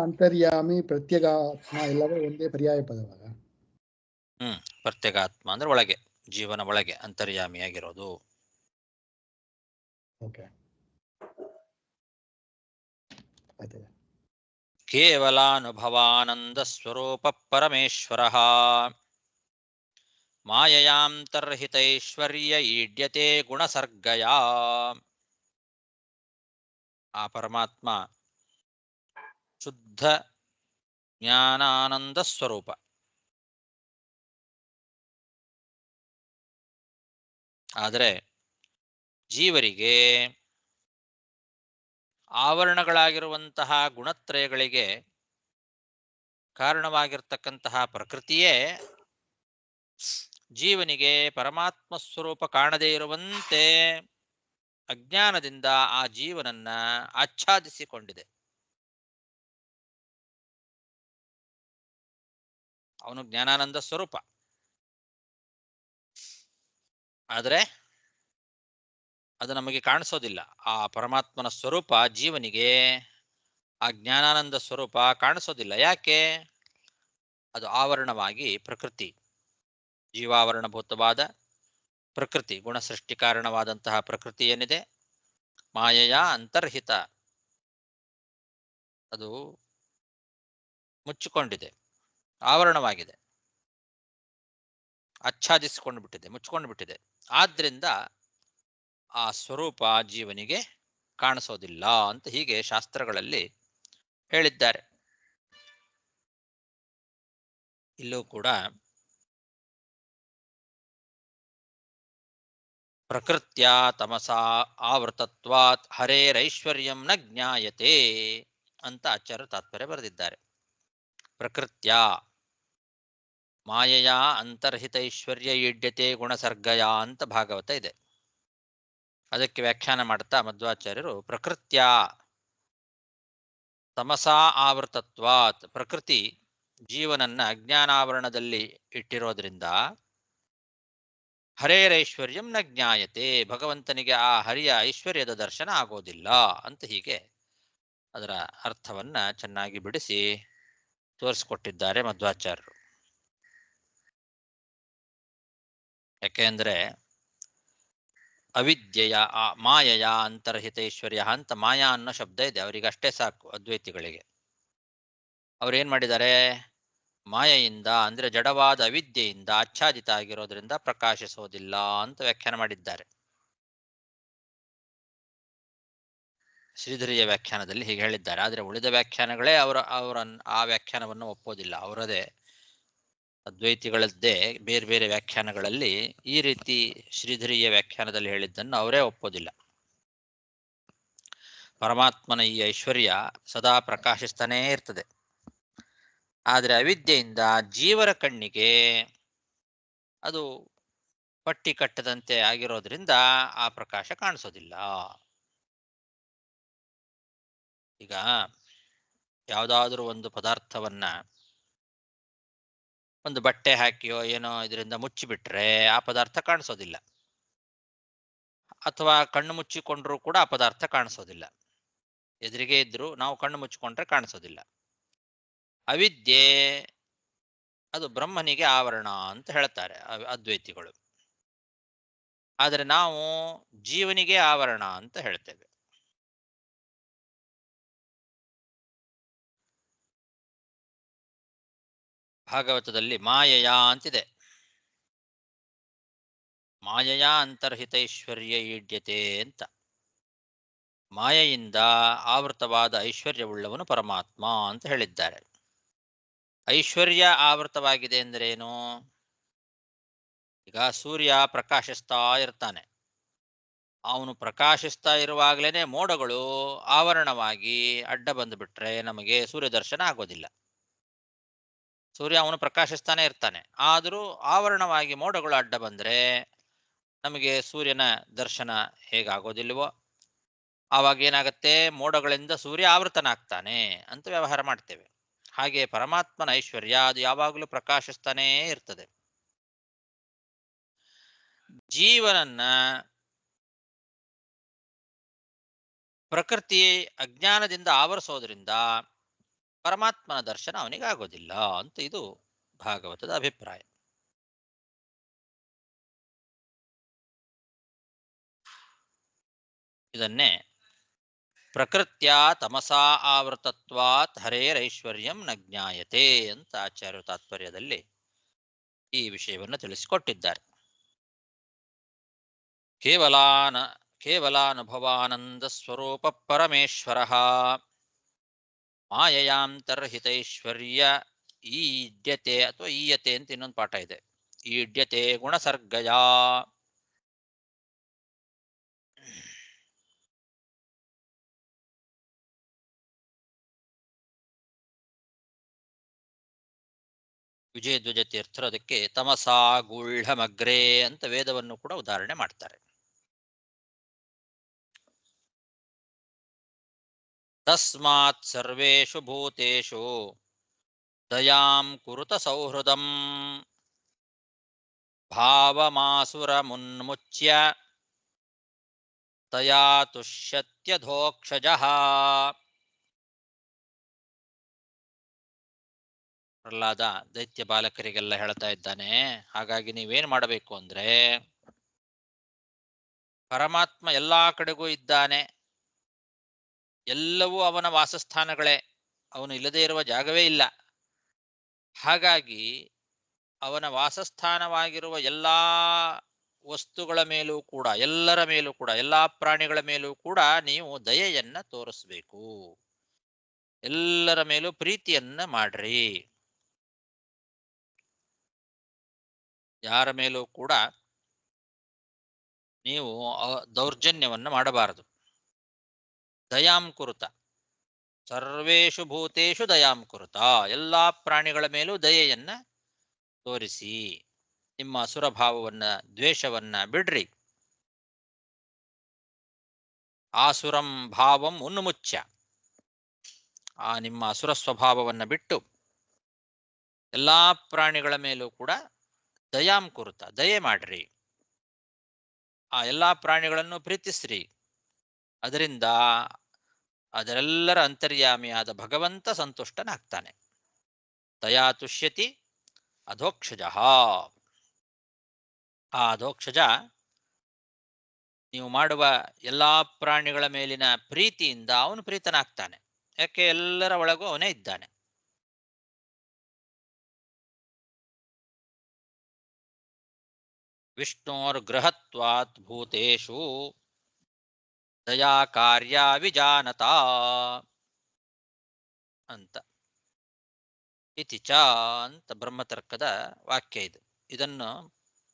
ಅಂತರ್ಯಾಮಿ ಪ್ರತ್ಯಗಾತ್ಮ ಎಲ್ಲವೂ ಒಂದೇ ಪರ್ಯಾಯ ಪದವಾಗ. ಪ್ರತ್ಯೇಗಾತ್ಮ ಅಂದ್ರೆ ಒಳಗೆ, ಜೀವನ ಒಳಗೆ ಅಂತರ್ಯಾಮಿಯಾಗಿರೋದು. ಓಕೆ, ಆಯ್ತು. ಕೇವಲಾನುಭವಾನಂದ ಸ್ವರೂಪ ಪರಮೇಶ್ವರ ಮಾಯಯಾಂತರ್ಹಿತೈಶ್ವರ್ಯ ಈಡ್ಯತೆ ಗುಣಸರ್ಗಯ. ಆ ಪರಮಾತ್ಮ ಶುದ್ಧ ಜ್ಞಾನಾನಂದ ಸ್ವರೂಪ. ಆದರೆ ಜೀವರಿಗೆ ಆವರಣಗಳಾಗಿರುವಂತಹ ಗುಣತ್ರಯಗಳಿಗೆ ಕಾರಣವಾಗಿರ್ತಕ್ಕಂತಹ ಪ್ರಕೃತಿಯೇ ಜೀವನಿಗೆ ಪರಮಾತ್ಮ ಸ್ವರೂಪ ಕಾಣದೇ ಇರುವಂತೆ ಅಜ್ಞಾನದಿಂದ ಆ ಜೀವನನ್ನ ಆಚ್ಛಾದಿಸಿಕೊಂಡಿದೆ. ಅವನು ಜ್ಞಾನಾನಂದ ಸ್ವರೂಪ, ಆದರೆ ಅದು ನಮಗೆ ಕಾಣಿಸೋದಿಲ್ಲ. ಆ ಪರಮಾತ್ಮನ ಸ್ವರೂಪ ಜೀವನಿಗೆ, ಆ ಜ್ಞಾನಾನಂದ ಸ್ವರೂಪ ಕಾಣಿಸೋದಿಲ್ಲ. ಯಾಕೆ? ಅದು ಆವರಣವಾಗಿ ಪ್ರಕೃತಿ, ಜೀವಾವರಣಭೂತವಾದ ಪ್ರಕೃತಿ, ಗುಣಸೃಷ್ಟಿ ಕಾರಣವಾದಂತಹ ಪ್ರಕೃತಿ ಏನಿದೆ, ಮಾಯೆಯ ಅಂತರ್ಹಿತ, ಅದು ಮುಚ್ಚಿಕೊಂಡಿದೆ, ಆವರಣವಾಗಿದೆ, ಆಚ್ಛಾದಿಸಿಕೊಂಡು ಬಿಟ್ಟಿದೆ, ಮುಚ್ಚಿಕೊಂಡು ಬಿಟ್ಟಿದೆ. ಆದ್ರಿಂದ ಆ ಸ್ವರೂಪ ಜೀವನಿಗೆ ಕಾಣಿಸೋದಿಲ್ಲ ಅಂತ ಹೀಗೆ ಶಾಸ್ತ್ರಗಳಲ್ಲಿ ಹೇಳಿದ್ದಾರೆ. ಇಲ್ಲೂ ಕೂಡ ಪ್ರಕೃತ್ಯ ತಮಸಾ ಆವೃತತ್ವಾತ್ ಹರೇರೈಶ್ವರ್ಯಂ ನ ಜ್ಞಾಯತೆ ಅಂತ ಆಚಾರ್ಯ ತಾತ್ಪರ್ಯ ಬರೆದಿದ್ದಾರೆ. ಪ್ರಕೃತ್ಯ ಮಾಯೆಯ ಅಂತರ್ಹಿತೈಶ್ವರ್ಯ ಈಡ್ಯತೆ ಗುಣಸರ್ಗಯ ಅಂತ ಭಾಗವತ ಇದೆ. ಅದಕ್ಕೆ ವ್ಯಾಖ್ಯಾನ ಮಾಡ್ತಾ ಮಧ್ವಾಚಾರ್ಯರು ಪ್ರಕೃತ್ಯ ತಮಸಾ ಆವೃತತ್ವಾತ್, ಪ್ರಕೃತಿ ಜೀವನನ್ನ ಅಜ್ಞಾನಾವರಣದಲ್ಲಿ ಇಟ್ಟಿರೋದ್ರಿಂದ ಹರೇರೈಶ್ವರ್ಯಂ ನ ಜ್ಞಾಯತೆ, ಭಗವಂತನಿಗೆ ಆ ಹರಿಯ ಐಶ್ವರ್ಯದ ದರ್ಶನ ಆಗೋದಿಲ್ಲ ಅಂತ ಹೀಗೆ ಅದರ ಅರ್ಥವನ್ನ ಚೆನ್ನಾಗಿ ಬಿಡಿಸಿ ತೋರಿಸಿಕೊಟ್ಟಿದ್ದಾರೆ ಮಧ್ವಾಚಾರ್ಯರು. ಯಾಕೆಂದ್ರೆ ಅವಿದ್ಯೆಯ ಮಾಯೆಯ ಅಂತರ್ಹಿತೈಶ್ವರ್ಯ ಅಂತ ಮಾಯಾ ಅನ್ನೋ ಶಬ್ದ ಇದೆ, ಅವರಿಗಷ್ಟೇ ಸಾಕು ಅದ್ವೈತಿಗಳಿಗೆ. ಅವ್ರೇನ್ ಮಾಡಿದ್ದಾರೆ? ಮಾಯೆಯಿಂದ ಅಂದ್ರೆ ಜಡವಾದ ಅವಿದ್ಯೆಯಿಂದ ಆಚ್ಛಾದಿತ ಆಗಿರೋದ್ರಿಂದ ಪ್ರಕಾಶಿಸೋದಿಲ್ಲ ಅಂತ ವ್ಯಾಖ್ಯಾನ ಮಾಡಿದ್ದಾರೆ. ಶ್ರೀಧರಿಯ ವ್ಯಾಖ್ಯಾನದಲ್ಲಿ ಹೀಗೆ ಹೇಳಿದ್ದಾರೆ. ಆದರೆ ಉಳಿದ ವ್ಯಾಖ್ಯಾನಗಳೇ ಅವರ ಆ ವ್ಯಾಖ್ಯಾನವನ್ನು ಒಪ್ಪೋದಿಲ್ಲ. ಅವರದೇ ಅದ್ವೈತಿಗಳದ್ದೇ ಬೇರೆ ಬೇರೆ ವ್ಯಾಖ್ಯಾನಗಳಲ್ಲಿ ಈ ರೀತಿ ಶ್ರೀಧರಿಯ ವ್ಯಾಖ್ಯಾನದಲ್ಲಿ ಹೇಳಿದ್ದನ್ನು ಅವರೇ ಒಪ್ಪೋದಿಲ್ಲ. ಪರಮಾತ್ಮನ ಈ ಐಶ್ವರ್ಯ ಸದಾ ಪ್ರಕಾಶಿಸ್ತಾನೇ ಇರ್ತದೆ. ಆದರೆ ಅವಿದ್ಯೆಯಿಂದ ಜೀವರ ಕಣ್ಣಿಗೆ ಅದು ಪಟ್ಟಿ ಕಟ್ಟದಂತೆ ಆಗಿರೋದ್ರಿಂದ ಆ ಪ್ರಕಾಶ ಕಾಣಿಸೋದಿಲ್ಲ. ಈಗ ಯಾವುದಾದ್ರೂ ಒಂದು ಪದಾರ್ಥವನ್ನ ಒಂದು ಬಟ್ಟೆ ಹಾಕಿಯೋ ಏನೋ ಇದರಿಂದ ಮುಚ್ಚಿಬಿಟ್ರೆ ಆ ಪದಾರ್ಥ ಕಾಣಿಸೋದಿಲ್ಲ, ಅಥವಾ ಕಣ್ಣು ಮುಚ್ಚಿಕೊಂಡ್ರೂ ಕೂಡ ಆ ಪದಾರ್ಥ ಕಾಣಿಸೋದಿಲ್ಲ. ಎದುರಿಗೆ ಇದ್ರು ನಾವು ಕಣ್ಣು ಮುಚ್ಚಿಕೊಂಡ್ರೆ ಕಾಣಿಸೋದಿಲ್ಲ. ಅವಿದ್ಯೆ ಅದು ಬ್ರಹ್ಮನಿಗೆ ಆವರಣ ಅಂತ ಹೇಳ್ತಾರೆ ಅದ್ವೈತಿಗಳು. ಆದರೆ ನಾವು ಜೀವನಿಗೆ ಆವರಣ ಅಂತ ಹೇಳ್ತೇವೆ. ಭಾಗವತದಲ್ಲಿ ಮಾಯೆಯ ಅಂತಿದೆ. ಮಾಯೆಯ ಅಂತರ್ಹಿತೈಶ್ವರ್ಯ ಈಡ್ಯತೆ ಅಂತ. ಮಾಯೆಯಿಂದ ಆವೃತವಾದ ಐಶ್ವರ್ಯವುಳ್ಳವನು ಪರಮಾತ್ಮ ಅಂತ ಹೇಳಿದ್ದಾರೆ. ಐಶ್ವರ್ಯ ಆವೃತವಾಗಿದೆ ಅಂದ್ರೇನು? ಈಗ ಸೂರ್ಯ ಪ್ರಕಾಶಿಸ್ತಾ ಇರ್ತಾನೆ, ಅವನು ಪ್ರಕಾಶಿಸ್ತಾ ಇರುವಾಗಲೇನೆ ಮೋಡಗಳು ಆವರಣವಾಗಿ ಅಡ್ಡ ಬಂದುಬಿಟ್ರೆ ನಮಗೆ ಸೂರ್ಯ ದರ್ಶನ ಆಗೋದಿಲ್ಲ. ಸೂರ್ಯ ಅವನು ಪ್ರಕಾಶಿಸ್ತಾನೆ ಇರ್ತಾನೆ, ಆದರೂ ಆವರಣವಾಗಿ ಮೋಡಗಳು ಅಡ್ಡ ಬಂದ್ರೆ ನಮಗೆ ಸೂರ್ಯನ ದರ್ಶನ ಹೇಗಾಗೋದಿಲ್ವೋ ಆವಾಗ ಏನಾಗುತ್ತೆ? ಮೋಡಗಳಿಂದ ಸೂರ್ಯ ಆವೃತನಾಗ್ತಾನೆ ಅಂತ ವ್ಯವಹಾರ ಮಾಡ್ತೇವೆ. ಹಾಗೆ ಪರಮಾತ್ಮನ ಐಶ್ವರ್ಯ ಅದು ಯಾವಾಗಲೂ ಪ್ರಕಾಶಿಸ್ತಾನೇ ಇರ್ತದೆ. ಜೀವನನ್ನ ಪ್ರಕೃತಿ ಅಜ್ಞಾನದಿಂದ ಆವರಿಸೋದ್ರಿಂದ ಪರಮಾತ್ಮನ ದರ್ಶನ ಅವನಿಗೆ ಆಗೋದಿಲ್ಲ ಅಂತ ಇದು ಭಾಗವತದ ಅಭಿಪ್ರಾಯ. ಇದನ್ನೇ ಪ್ರಕೃತ್ಯ ತಮಸಾ ಆವೃತತ್ವಾತ್ ಹರೇರೈಶ್ವರ್ಯಂ ನ ಜ್ಞಾಯತೆ ಅಂತ ಆಚಾರ್ಯ ತಾತ್ಪರ್ಯದಲ್ಲಿ ಈ ವಿಷಯವನ್ನು ತಿಳಿಸಿಕೊಟ್ಟಿದ್ದಾರೆ. ಕೇವಲಾನುಭವಾನಂದ ಸ್ವರೂಪ ಪರಮೇಶ್ವರ ಮಾಯಯಾಂತರ್ಹಿತೈಶ್ವರ್ಯ ಈಡ್ಯತೆ ಅಥವಾ ಈಯತೆ ಅಂತ ಇನ್ನೊಂದು ಪಾಠ ಇದೆ. ಈಡ್ಯತೆ ಗುಣಸರ್ಗಯ ವಿಜಯಧ್ವಜ ತೀರ್ಥರು ಅದಕ್ಕೆ ತಮಸಾ ಗೂಢಮಗ್ರೆ ಅಂತ ವೇದವನ್ನು ಕೂಡ ಉದಾಹರಣೆ ಮಾಡ್ತಾರೆ. ತಸ್ಮಾತ್ ಸರ್ವೇಷು ಭೂತೇಷು ದಯಾಂ ಕುರುತ ಸೌಹೃದಂ ಭಾವಮಾಸುರ ಮುನ್ಮುಚ್ಯ ತಯಾ ತುಷ್ಯತ್ಯಧೋಕ್ಷಜಃ. ಪ್ರಹ್ಲಾದ ದೈತ್ಯ ಬಾಲಕರಿಗೆಲ್ಲ ಹೇಳ್ತಾ ಇದ್ದಾನೆ, ಹಾಗಾಗಿ ನೀವೇನ್ ಮಾಡಬೇಕು ಅಂದ್ರೆ, ಪರಮಾತ್ಮ ಎಲ್ಲಾ ಕಡೆಗೂ ಇದ್ದಾನೆ, ಎಲ್ಲವೂ ಅವನ ವಾಸಸ್ಥಾನಗಳೇ, ಅವನು ಇಲ್ಲದೆ ಇರುವ ಜಾಗವೇ ಇಲ್ಲ. ಹಾಗಾಗಿ ಅವನ ವಾಸಸ್ಥಾನವಾಗಿರುವ ಎಲ್ಲಾ ವಸ್ತುಗಳ ಮೇಲೂ ಕೂಡ, ಎಲ್ಲರ ಮೇಲೂ ಕೂಡ, ಎಲ್ಲಾ ಪ್ರಾಣಿಗಳ ಮೇಲೂ ಕೂಡ ನೀವು ದಯೆಯನ್ನ ತೋರಿಸ್ಬೇಕು, ಎಲ್ಲರ ಮೇಲೂ ಪ್ರೀತಿಯನ್ನ ಮಾಡ್ರಿ. ಯಾರ ಮೇಲೂ ಕೂಡ ನೀವು ದೌರ್ಜನ್ಯವನ್ನು ಮಾಡಬಾರದು. ದಯಾಂ ಕುರುತ ಸರ್ವೇಷು ಭೂತೇಷು ದಯಾಂ ಕುರುತ, ಎಲ್ಲಾ ಪ್ರಾಣಿಗಳ ಮೇಲೂ ದಯೆಯನ್ನ ತೋರಿಸಿ, ನಿಮ್ಮ ಅಸುರಭಾವವನ್ನ ದ್ವೇಷವನ್ನ ಬಿಡ್ರಿ. ಆಸುರಂ ಭಾವಂ ಉನ್ಮುಚ್ಯ, ಆ ನಿಮ್ಮ ಅಸುರ ಸ್ವಭಾವವನ್ನ ಬಿಟ್ಟು ಎಲ್ಲಾ ಪ್ರಾಣಿಗಳ ಮೇಲೂ ಕೂಡ ದಯಾಂ ಕುರುತ, ದಯೆ ಮಾಡ್ರಿ, ಆ ಎಲ್ಲಾ ಪ್ರಾಣಿಗಳನ್ನು ಪ್ರೀತಿಸ್ರಿ. ಅದರಿಂದ ಅದರೆಲ್ಲರ ಅಂತರ್ಯಾಮಿಯಾದ ಭಗವಂತ ಸಂತುಷ್ಟನಾಗ್ತಾನೆ. ದಯಾ ತುಷ್ಯತಿ ಅಧೋಕ್ಷಜ, ಆ ಅಧೋಕ್ಷಜ ನೀವು ಮಾಡುವ ಎಲ್ಲಾ ಪ್ರಾಣಿಗಳ ಮೇಲಿನ ಪ್ರೀತಿಯಿಂದ ಅವನು ಪ್ರೀತನಾಗ್ತಾನೆ. ಯಾಕೆ? ಎಲ್ಲರ ಒಳಗೂ ಅವನೇ ಇದ್ದಾನೆ. ವಿಷ್ಣೋರ್ಗೃಹತ್ವಾತ್ ಭೂತೇಷು ದಯಾ ಕಾರ್ಯ ವಿಜಾನತ ಅಂತ ಇತಿ ಚ ಅಂತ ಬ್ರಹ್ಮತರ್ಕದ ವಾಕ್ಯ ಇದು. ಇದನ್ನು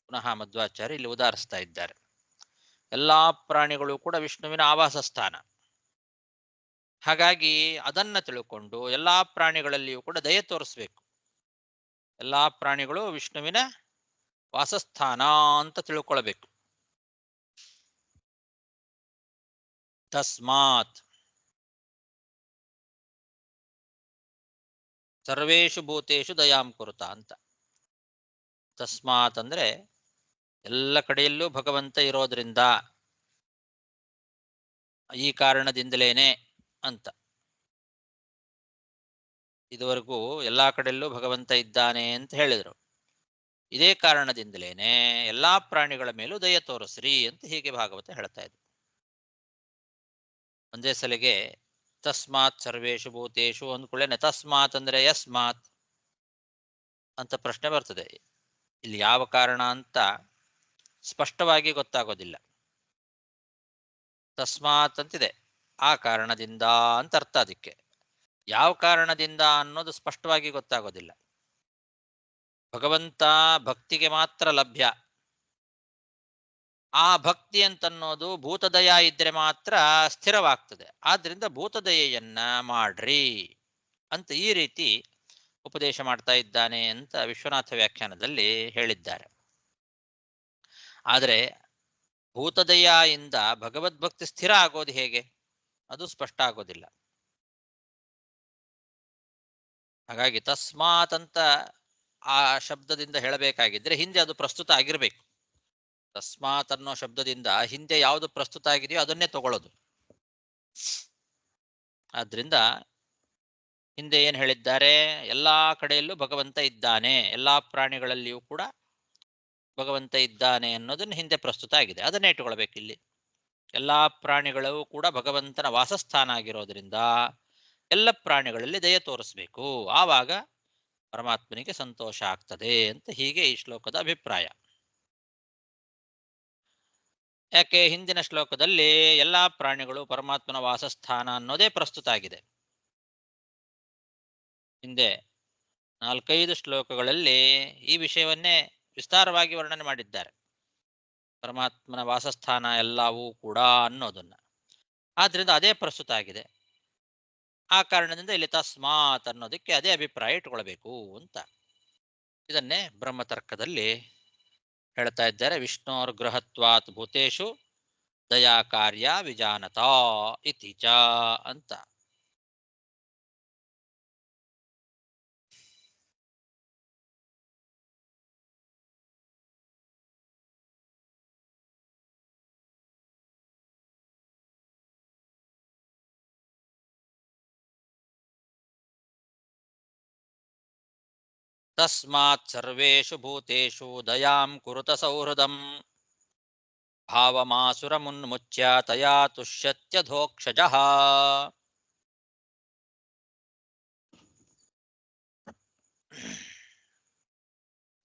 ಪುನಃ ಮಧ್ವಾಚಾರ್ಯ ಇಲ್ಲಿ ಉದಾಹರಿಸ್ತಾ ಇದ್ದಾರೆ. ಎಲ್ಲಾ ಪ್ರಾಣಿಗಳು ಕೂಡ ವಿಷ್ಣುವಿನ ಆವಾಸ ಸ್ಥಾನ. ಹಾಗಾಗಿ ಅದನ್ನ ತಿಳ್ಕೊಂಡು ಎಲ್ಲಾ ಪ್ರಾಣಿಗಳಲ್ಲಿಯೂ ಕೂಡ ದಯೆ ತೋರಿಸ್ಬೇಕು. ಎಲ್ಲಾ ಪ್ರಾಣಿಗಳು ವಿಷ್ಣುವಿನ ವಾಸಸ್ಥಾನ ಅಂತ ತಿಳ್ಕೊಳ್ಬೇಕು. ತಸ್ಮಾತ್ ಸರ್ವೇಷು ಭೂತೇಷು ದಯಾಂ ಕುರುತ ಅಂತ. ತಸ್ಮಾತ್ ಅಂದ್ರೆ ಎಲ್ಲ ಕಡೆಯಲ್ಲೂ ಭಗವಂತ ಇರೋದ್ರಿಂದ, ಈ ಕಾರಣದಿಂದಲೇನೆ ಅಂತ. ಇದುವರೆಗೂ ಎಲ್ಲಾ ಕಡೆಯಲ್ಲೂ ಭಗವಂತ ಇದ್ದಾನೆ ಅಂತ ಹೇಳಿದರು. ಇದೇ ಕಾರಣದಿಂದಲೇನೆ ಎಲ್ಲಾ ಪ್ರಾಣಿಗಳ ಮೇಲೂ ದಯ ತೋರಿಸ್ರಿ ಅಂತ ಹೀಗೆ ಭಾಗವತ ಹೇಳ್ತಾ ಇದ್ರು. ಒಂದೇ ಸಲಿಗೆ ತಸ್ಮಾತ್ ಸರ್ವೇಷು ಭೂತೇಷು ಅಂದ್ಕೊಳ್ಳೇನೆ ತಸ್ಮಾತ್ ಅಂದ್ರೆ ಯಸ್ಮಾತ್ ಅಂತ ಪ್ರಶ್ನೆ ಬರ್ತದೆ. ಇಲ್ಲಿ ಯಾವ ಕಾರಣ ಅಂತ ಸ್ಪಷ್ಟವಾಗಿ ಗೊತ್ತಾಗೋದಿಲ್ಲ. ತಸ್ಮಾತ್ ಅಂತಿದೆ, ಆ ಕಾರಣದಿಂದ ಅಂತ ಅರ್ಥ. ಅದಕ್ಕೆ ಯಾವ ಕಾರಣದಿಂದ ಅನ್ನೋದು ಸ್ಪಷ್ಟವಾಗಿ ಗೊತ್ತಾಗೋದಿಲ್ಲ. ಭಗವಂತ ಭಕ್ತಿಗೆ ಮಾತ್ರ ಲಭ್ಯ. ಆ ಭಕ್ತಿ ಅಂತನ್ನೋದು ಭೂತದಯ ಇದ್ರೆ ಮಾತ್ರ ಸ್ಥಿರವಾಗ್ತದೆ. ಆದ್ರಿಂದ ಭೂತದಯೆಯನ್ನ ಮಾಡ್ರಿ ಅಂತ ಈ ರೀತಿ ಉಪದೇಶ ಮಾಡ್ತಾ ಇದ್ದಾನೆ ಅಂತ ವಿಶ್ವನಾಥ ವ್ಯಾಖ್ಯಾನದಲ್ಲಿ ಹೇಳಿದ್ದಾರೆ. ಆದರೆ ಭೂತದಯಿಂದ ಭಗವದ್ಭಕ್ತಿ ಸ್ಥಿರ ಆಗೋದು ಹೇಗೆ? ಅದು ಸ್ಪಷ್ಟ ಆಗೋದಿಲ್ಲ. ಹಾಗಾಗಿ ತಸ್ಮಾತ್ ಅಂತ ಆ ಶಬ್ದದಿಂದ ಹೇಳಬೇಕಾಗಿದ್ರೆ ಹಿಂದೆ ಅದು ಪ್ರಸ್ತುತ ಆಗಿರ್ಬೇಕು. ತಸ್ಮಾತ್ ಅನ್ನೋ ಶಬ್ದದಿಂದ ಹಿಂದೆ ಯಾವುದು ಪ್ರಸ್ತುತ ಆಗಿದೆಯೋ ಅದನ್ನೇ ತಗೊಳ್ಳೋದು. ಆದ್ರಿಂದ ಹಿಂದೆ ಏನು ಹೇಳಿದ್ದಾರೆ, ಎಲ್ಲಾ ಕಡೆಯಲ್ಲೂ ಭಗವಂತ ಇದ್ದಾನೆ, ಎಲ್ಲಾ ಪ್ರಾಣಿಗಳಲ್ಲಿಯೂ ಕೂಡ ಭಗವಂತ ಇದ್ದಾನೆ ಅನ್ನೋದನ್ನು ಹಿಂದೆ ಪ್ರಸ್ತುತ ಆಗಿದೆ. ಅದನ್ನೇ ಇಟ್ಟುಕೊಳ್ಬೇಕಿಲ್ಲಿ. ಎಲ್ಲಾ ಪ್ರಾಣಿಗಳು ಕೂಡ ಭಗವಂತನ ವಾಸಸ್ಥಾನ ಆಗಿರೋದ್ರಿಂದ ಎಲ್ಲ ಪ್ರಾಣಿಗಳಲ್ಲಿ ದಯೆ ತೋರಿಸ್ಬೇಕು, ಆವಾಗ ಪರಮಾತ್ಮನಿಗೆ ಸಂತೋಷ ಆಗ್ತದೆ ಅಂತ ಹೀಗೆ ಈ ಶ್ಲೋಕದ ಅಭಿಪ್ರಾಯ. ಯಾಕೆ ಹಿಂದಿನ ಶ್ಲೋಕದಲ್ಲಿ ಎಲ್ಲಾ ಪ್ರಾಣಿಗಳು ಪರಮಾತ್ಮನ ವಾಸಸ್ಥಾನ ಅನ್ನೋದೇ ಪ್ರಸ್ತುತ ಆಗಿದೆ. ಹಿಂದೆ 4-5 ಶ್ಲೋಕಗಳಲ್ಲಿ ಈ ವಿಷಯವನ್ನೇ ವಿಸ್ತಾರವಾಗಿ ವರ್ಣನೆ ಮಾಡಿದ್ದಾರೆ, ಪರಮಾತ್ಮನ ವಾಸಸ್ಥಾನ ಎಲ್ಲವೂ ಕೂಡ ಅನ್ನೋದನ್ನ. ಆದ್ರಿಂದ ಅದೇ ಪ್ರಸ್ತುತ ಆಗಿದೆ. ಆ ಕಾರಣದಿಂದ ಇಲ್ಲಿ ತಸ್ಮಾತ್ ಅನ್ನೋದಕ್ಕೆ ಅದೇ ಅಭಿಪ್ರಾಯ ಇಟ್ಕೊಳ್ಬೇಕು ಅಂತ ಇದನ್ನೇ ಬ್ರಹ್ಮತರ್ಕದಲ್ಲಿ ಹೇಳ್ತಾ ಇದ್ದಾರೆ. ವಿಷ್ಣೋರ್ಗೃಹತ್ವಾತ್ ಭೂತೇಶು ದಯಾ ಕಾರ್ಯ ವಿಜಾನತ ಇತಿ ಚ ಅಂತ. ತಸ್ಮಾತ್ ಸರ್ವೇಷು ಭೂತೇಷು ದಯಾಂ ಕುರುತ ಸೌಹೃದಂ ಭಾವಮಾಸುರಮುನ್ಮುಚ್ಯ ತಯಾ ತುಷ್ಯತ್ಯಧೋಕ್ಷಜಃ.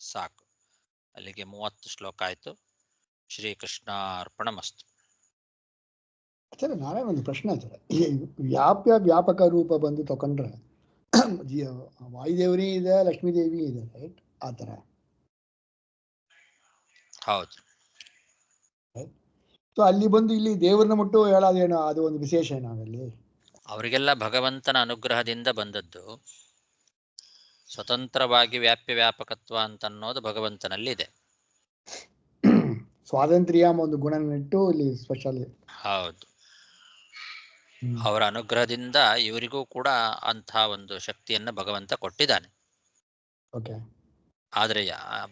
ಸಾಕು, ಅಲ್ಲಿಗೆ 30 ಶ್ಲೋಕ ಆಯ್ತು. ಶ್ರೀಕೃಷ್ಣಾರ್ಪಣಮಸ್ತು. ಆಚಾರ್ಯ, ನಾನೇ ಒಂದು ಪ್ರಶ್ನೆ ಆಚಾರ್ಯ, ಈ ವ್ಯಾಪಕ ರೂಪ ಬಂದು ತಕೊಂಡ್ರೆ ವಾಯುದೇವರಿ ಇದೆ, ಲಕ್ಷ್ಮೀ ದೇವಿ ಇದೆ, ರೈಟ್? ಆ ಥರ ಹೌದು. ಸೊ ಅಲ್ಲಿ ಬಂದು ಇಲ್ಲಿ ದೇವರನ್ನ ಮುಟ್ಟು ಹೇಳೋದೇನೋ ಅದು ಒಂದು ವಿಶೇಷ ಏನಾಗಲ್ಲಿ? ಅವರಿಗೆಲ್ಲ ಭಗವಂತನ ಅನುಗ್ರಹದಿಂದ ಬಂದದ್ದು. ಸ್ವತಂತ್ರವಾಗಿ ವ್ಯಾಪ್ಯವ್ಯಾಪಕತ್ವ ಅಂತ ಅನ್ನೋದು ಭಗವಂತನಲ್ಲಿ ಇದೆ. ಸ್ವಾತಂತ್ರ್ಯ ಒಂದು ಗುಣನಿಟ್ಟು ಇಲ್ಲಿ ಸ್ಪೆಷಲ್. ಹೌದು, ಅವರ ಅನುಗ್ರಹದಿಂದ ಇವರಿಗೂ ಕೂಡ ಅಂಥ ಒಂದು ಶಕ್ತಿಯನ್ನು ಭಗವಂತ ಕೊಟ್ಟಿದ್ದಾನೆ. ಓಕೆ. ಆದರೆ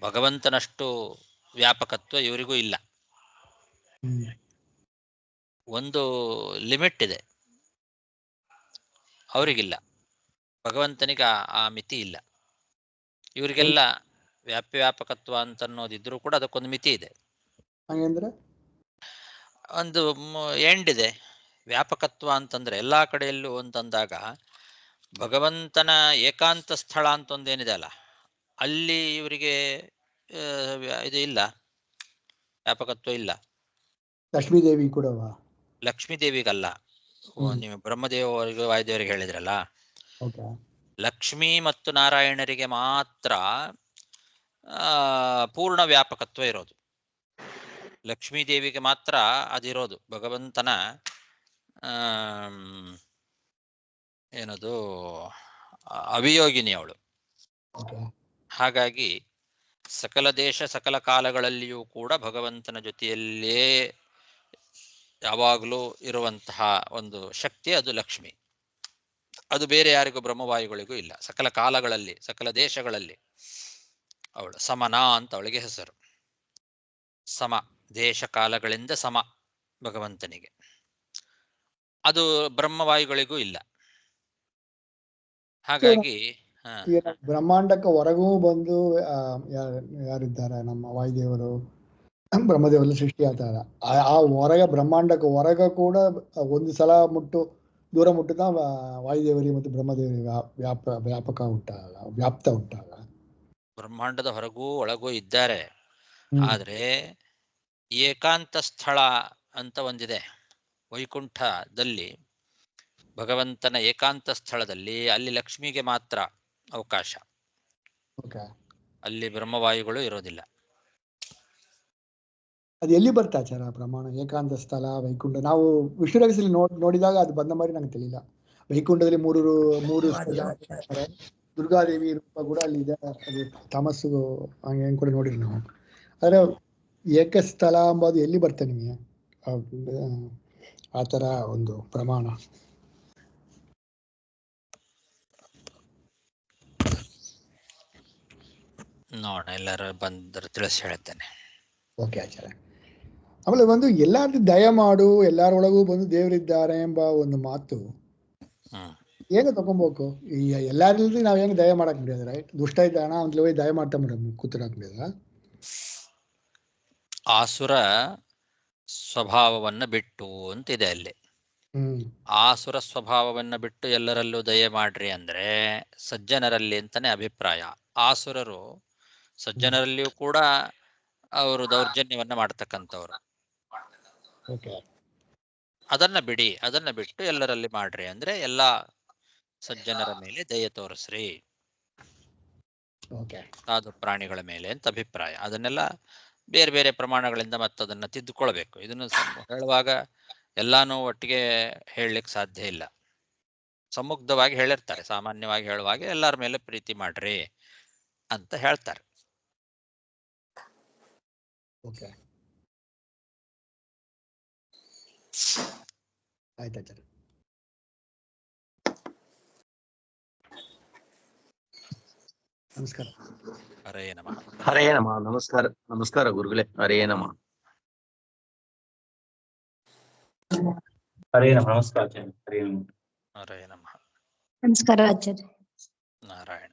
ಭಗವಂತನಷ್ಟು ವ್ಯಾಪಕತ್ವ ಇವರಿಗೂ ಇಲ್ಲ. ಒಂದು ಲಿಮಿಟ್ ಇದೆ, ಅವರಿಗಿಲ್ಲ. ಭಗವಂತನಿಗೆ ಆ ಮಿತಿ ಇಲ್ಲ. ಇವರಿಗೆಲ್ಲ ವ್ಯಾಪ್ಯವ್ಯಾಪಕತ್ವ ಅಂತ ಅನ್ನೋದಿದ್ರೂ ಕೂಡ ಅದಕ್ಕೊಂದು ಮಿತಿ ಇದೆ. ಹಾಗಂದ್ರೆ ಒಂದು ಎಂಡ್ ಇದೆ. ವ್ಯಾಪಕತ್ವ ಅಂತಂದ್ರೆ ಎಲ್ಲಾ ಕಡೆಯಲ್ಲೂ ಅಂತಂದಾಗ ಭಗವಂತನ ಏಕಾಂತ ಸ್ಥಳ ಅಂತ ಒಂದೇನಿದೆ ಅಲ್ಲ, ಅಲ್ಲಿ ಇವರಿಗೆ ಇದು ಇಲ್ಲ, ವ್ಯಾಪಕತ್ವ ಇಲ್ಲ. ಲಕ್ಷ್ಮೀ ದೇವಿ ಕೂಡ ಲಕ್ಷ್ಮೀ ದೇವಿಗಲ್ಲ, ನೀವು ಬ್ರಹ್ಮದೇವರಿಗೆ ವಾಯುದೇವರಿಗೆ ಹೇಳಿದ್ರಲ್ಲ, ಲಕ್ಷ್ಮೀ ಮತ್ತು ನಾರಾಯಣರಿಗೆ ಮಾತ್ರ ಪೂರ್ಣ ವ್ಯಾಪಕತ್ವ ಇರೋದು. ಲಕ್ಷ್ಮೀ ದೇವಿಗೆ ಮಾತ್ರ ಅದಿರೋದು. ಭಗವಂತನ ಏನದು ಅವಿಯೋಗಿನಿ ಅವಳು. ಹಾಗಾಗಿ ಸಕಲ ದೇಶ ಸಕಲ ಕಾಲಗಳಲ್ಲಿಯೂ ಕೂಡ ಭಗವಂತನ ಜೊತೆಯಲ್ಲೇ ಯಾವಾಗಲೂ ಇರುವಂತಹ ಒಂದು ಶಕ್ತಿ ಅದು ಲಕ್ಷ್ಮಿ. ಅದು ಬೇರೆ ಯಾರಿಗೂ ಬ್ರಹ್ಮವಾಯುಗಳಿಗೂ ಇಲ್ಲ. ಸಕಲ ಕಾಲಗಳಲ್ಲಿ ಸಕಲ ದೇಶಗಳಲ್ಲಿ ಅವಳು ಸಮನ ಅಂತ ಅವಳಿಗೆ ಹೆಸರು. ಸಮ, ದೇಶ ಕಾಲಗಳಿಂದ ಸಮ ಭಗವಂತನಿಗೆ. ಅದು ಬ್ರಹ್ಮವಾಯುಗಳಿಗೂ ಇಲ್ಲ. ಹಾಗಾಗಿ ಬ್ರಹ್ಮಾಂಡಕ್ಕೆ ಹೊರಗೂ ಬಂದು ಯಾರಿದ್ದಾರೆ ನಮ್ಮ ವಾಯುದೇವರು, ಬ್ರಹ್ಮದೇವರಲ್ಲಿ ಸೃಷ್ಟಿ ಆಗ್ತಾರೆ. ಆ ಹೊರಗ ಬ್ರಹ್ಮಾಂಡಕ್ಕೆ ಹೊರಗ ಕೂಡ ಒಂದು ಸಲ ದೂರ ಮುಟ್ಟುತ್ತಾ ವಾಯುದೇವರಿಗೆ ಮತ್ತು ಬ್ರಹ್ಮದೇವರಿಗೆ ವ್ಯಾಪಕ ಉಂಟಾಗ, ವ್ಯಾಪ್ತ ಉಂಟಾಗ. ಬ್ರಹ್ಮಾಂಡದ ಹೊರಗೂ ಒಳಗೂ ಇದ್ದಾರೆ. ಆದ್ರೆ ಏಕಾಂತ ಸ್ಥಳ ಅಂತ ಒಂದಿದೆ ವೈಕುಂಠದಲ್ಲಿ. ಭಗವಂತನ ಏಕಾಂತ ಸ್ಥಳದಲ್ಲಿ ಅಲ್ಲಿ ಲಕ್ಷ್ಮಿಗೆ ಮಾತ್ರ ಅವಕಾಶ, ಅಲ್ಲಿ ಬ್ರಹ್ಮವಾಯುಗಳು ಇರೋದಿಲ್ಲ. ಅದು ಎಲ್ಲಿ ಬರ್ತಾ ಆಚಾರ ಪ್ರಮಾಣ ಏಕಾಂತ ಸ್ಥಳ ವೈಕುಂಠ? ನಾವು ವಿಷ್ಣು ರಹಸ್ಯದಲ್ಲಿ ನೋಡಿದಾಗ ಅದು ಬಂದ மாதிரி ನಂಗೆ ತಿಳಿಲ್ಲ. ವೈಕುಂಠದಲ್ಲಿ ಮೂರು ದುರ್ಗಾದೇವಿ ರೂಪ ಕೂಡ ಅಲ್ಲಿ ಇದೆ. ಅದು ತಮಸ್ಸು ಹಂಗೆ ಕೂಡ ನೋಡಿರಿ ನಾವು. ಆದ್ರೆ ಏಕಸ್ಥಳ ಎಂಬುದು ಎಲ್ಲಿ ಬರ್ತದೆ ನಿಮಗೆ ಆ ತರ ಒಂದು ಪ್ರಮಾಣ? ನೋಡ, ಎಲ್ಲರೂ ಬಂದ್ರೆ ತಿಳಿಸಿ ಹೇಳ್ತೇನೆ. ಓಕೆ ಆಚಾರ್ಯ. ಆಮೇಲೆ ಒಂದು ಎಲ್ಲಾರ್ದು ದಯ ಮಾಡು, ಎಲ್ಲಾರೊಳಗೂ ಬಂದು ದೇವರಿದ್ದಾರೆ ಎಂಬ ಒಂದು ಮಾತು ಹ್ಮ್ ಏನು ತಗೊಬೇಕು? ಈ ಎಲ್ಲಾರಿಲ್ರಿ ನಾವ್ ಹೆಂಗ್ ದಯ ಮಾಡಕ್ முடியாது, ರೈಟ್? ದುಷ್ಟ ಇದ್ದಾನ ಅವ್ನ್ಗೆ ಹೋಗಿ ದಯ ಮಾಡ್ತಾ ಕೂತಿರಕ್ முடியாது. ಆಸುರ ಸ್ವಭಾವವನ್ನ ಬಿಟ್ಟು ಅಂತಿದೆ ಅಲ್ಲಿ. ಹ್ಮ್ ಆಸುರ ಸ್ವಭಾವವನ್ನ ಬಿಟ್ಟು ಎಲ್ಲರಲ್ಲೂ ದಯೆ ಮಾಡ್ರಿ ಅಂದ್ರೆ ಸಜ್ಜನರಲ್ಲಿ ಅಂತಾನೆ ಅಭಿಪ್ರಾಯ. ಆಸುರರು ಸಜ್ಜನರಲ್ಲಿಯೂ ಕೂಡ ಅವರು ದೌರ್ಜನ್ಯವನ್ನ ಮಾಡ್ತಕ್ಕಂಥವ್ರು. ಓಕೆ ಅದನ್ನ ಬಿಡಿ, ಅದನ್ನ ಬಿಟ್ಟು ಎಲ್ಲರಲ್ಲಿ ಮಾಡ್ರಿ ಅಂದ್ರೆ ಎಲ್ಲಾ ಸಜ್ಜನರ ಮೇಲೆ ದಯೆ ತೋರಿಸ್ರಿ, ಓಕೆ ಸಾಧು ಪ್ರಾಣಿಗಳ ಮೇಲೆ ಅಂತ ಅಭಿಪ್ರಾಯ. ಅದನ್ನೆಲ್ಲ ಬೇರೆ ಬೇರೆ ಪ್ರಮಾಣಗಳಿಂದ ಮತ್ತದನ್ನ ತಿದ್ದುಕೊಳ್ಬೇಕು. ಇದನ್ನು ಹೇಳುವಾಗ ಎಲ್ಲಾನು ಒಟ್ಟಿಗೆ ಹೇಳಲಿಕ್ಕೆ ಸಾಧ್ಯ ಇಲ್ಲ. ಸಮ್ಮುಗ್ಧವಾಗಿ ಹೇಳಿರ್ತಾರೆ, ಸಾಮಾನ್ಯವಾಗಿ ಹೇಳುವಾಗ ಎಲ್ಲರ ಮೇಲೆ ಪ್ರೀತಿ ಮಾಡ್ರಿ ಅಂತ ಹೇಳ್ತಾರೆ. ಓಕೆ ಆಯ್ತಾಚಾರ್ಯ. ನಮಸ್ಕಾರ. ಹರೇ ನಮಃ. ಹರೇ ನಮಃ. ನಮಸ್ಕಾರ. ನಮಸ್ಕಾರ ಗುರುಗಳೇ. ಹರೇ ನಮಃ. ಹರೇ ನಮಃ. ನಮಸ್ಕಾರ ಆಚಾರ್ಯ. ಹರೇ ನಮಃ. ಹರೇ ನಮಃ. ನಮಸ್ಕಾರ ಆಚಾರ್ಯ. ನಾರಾಯಣ.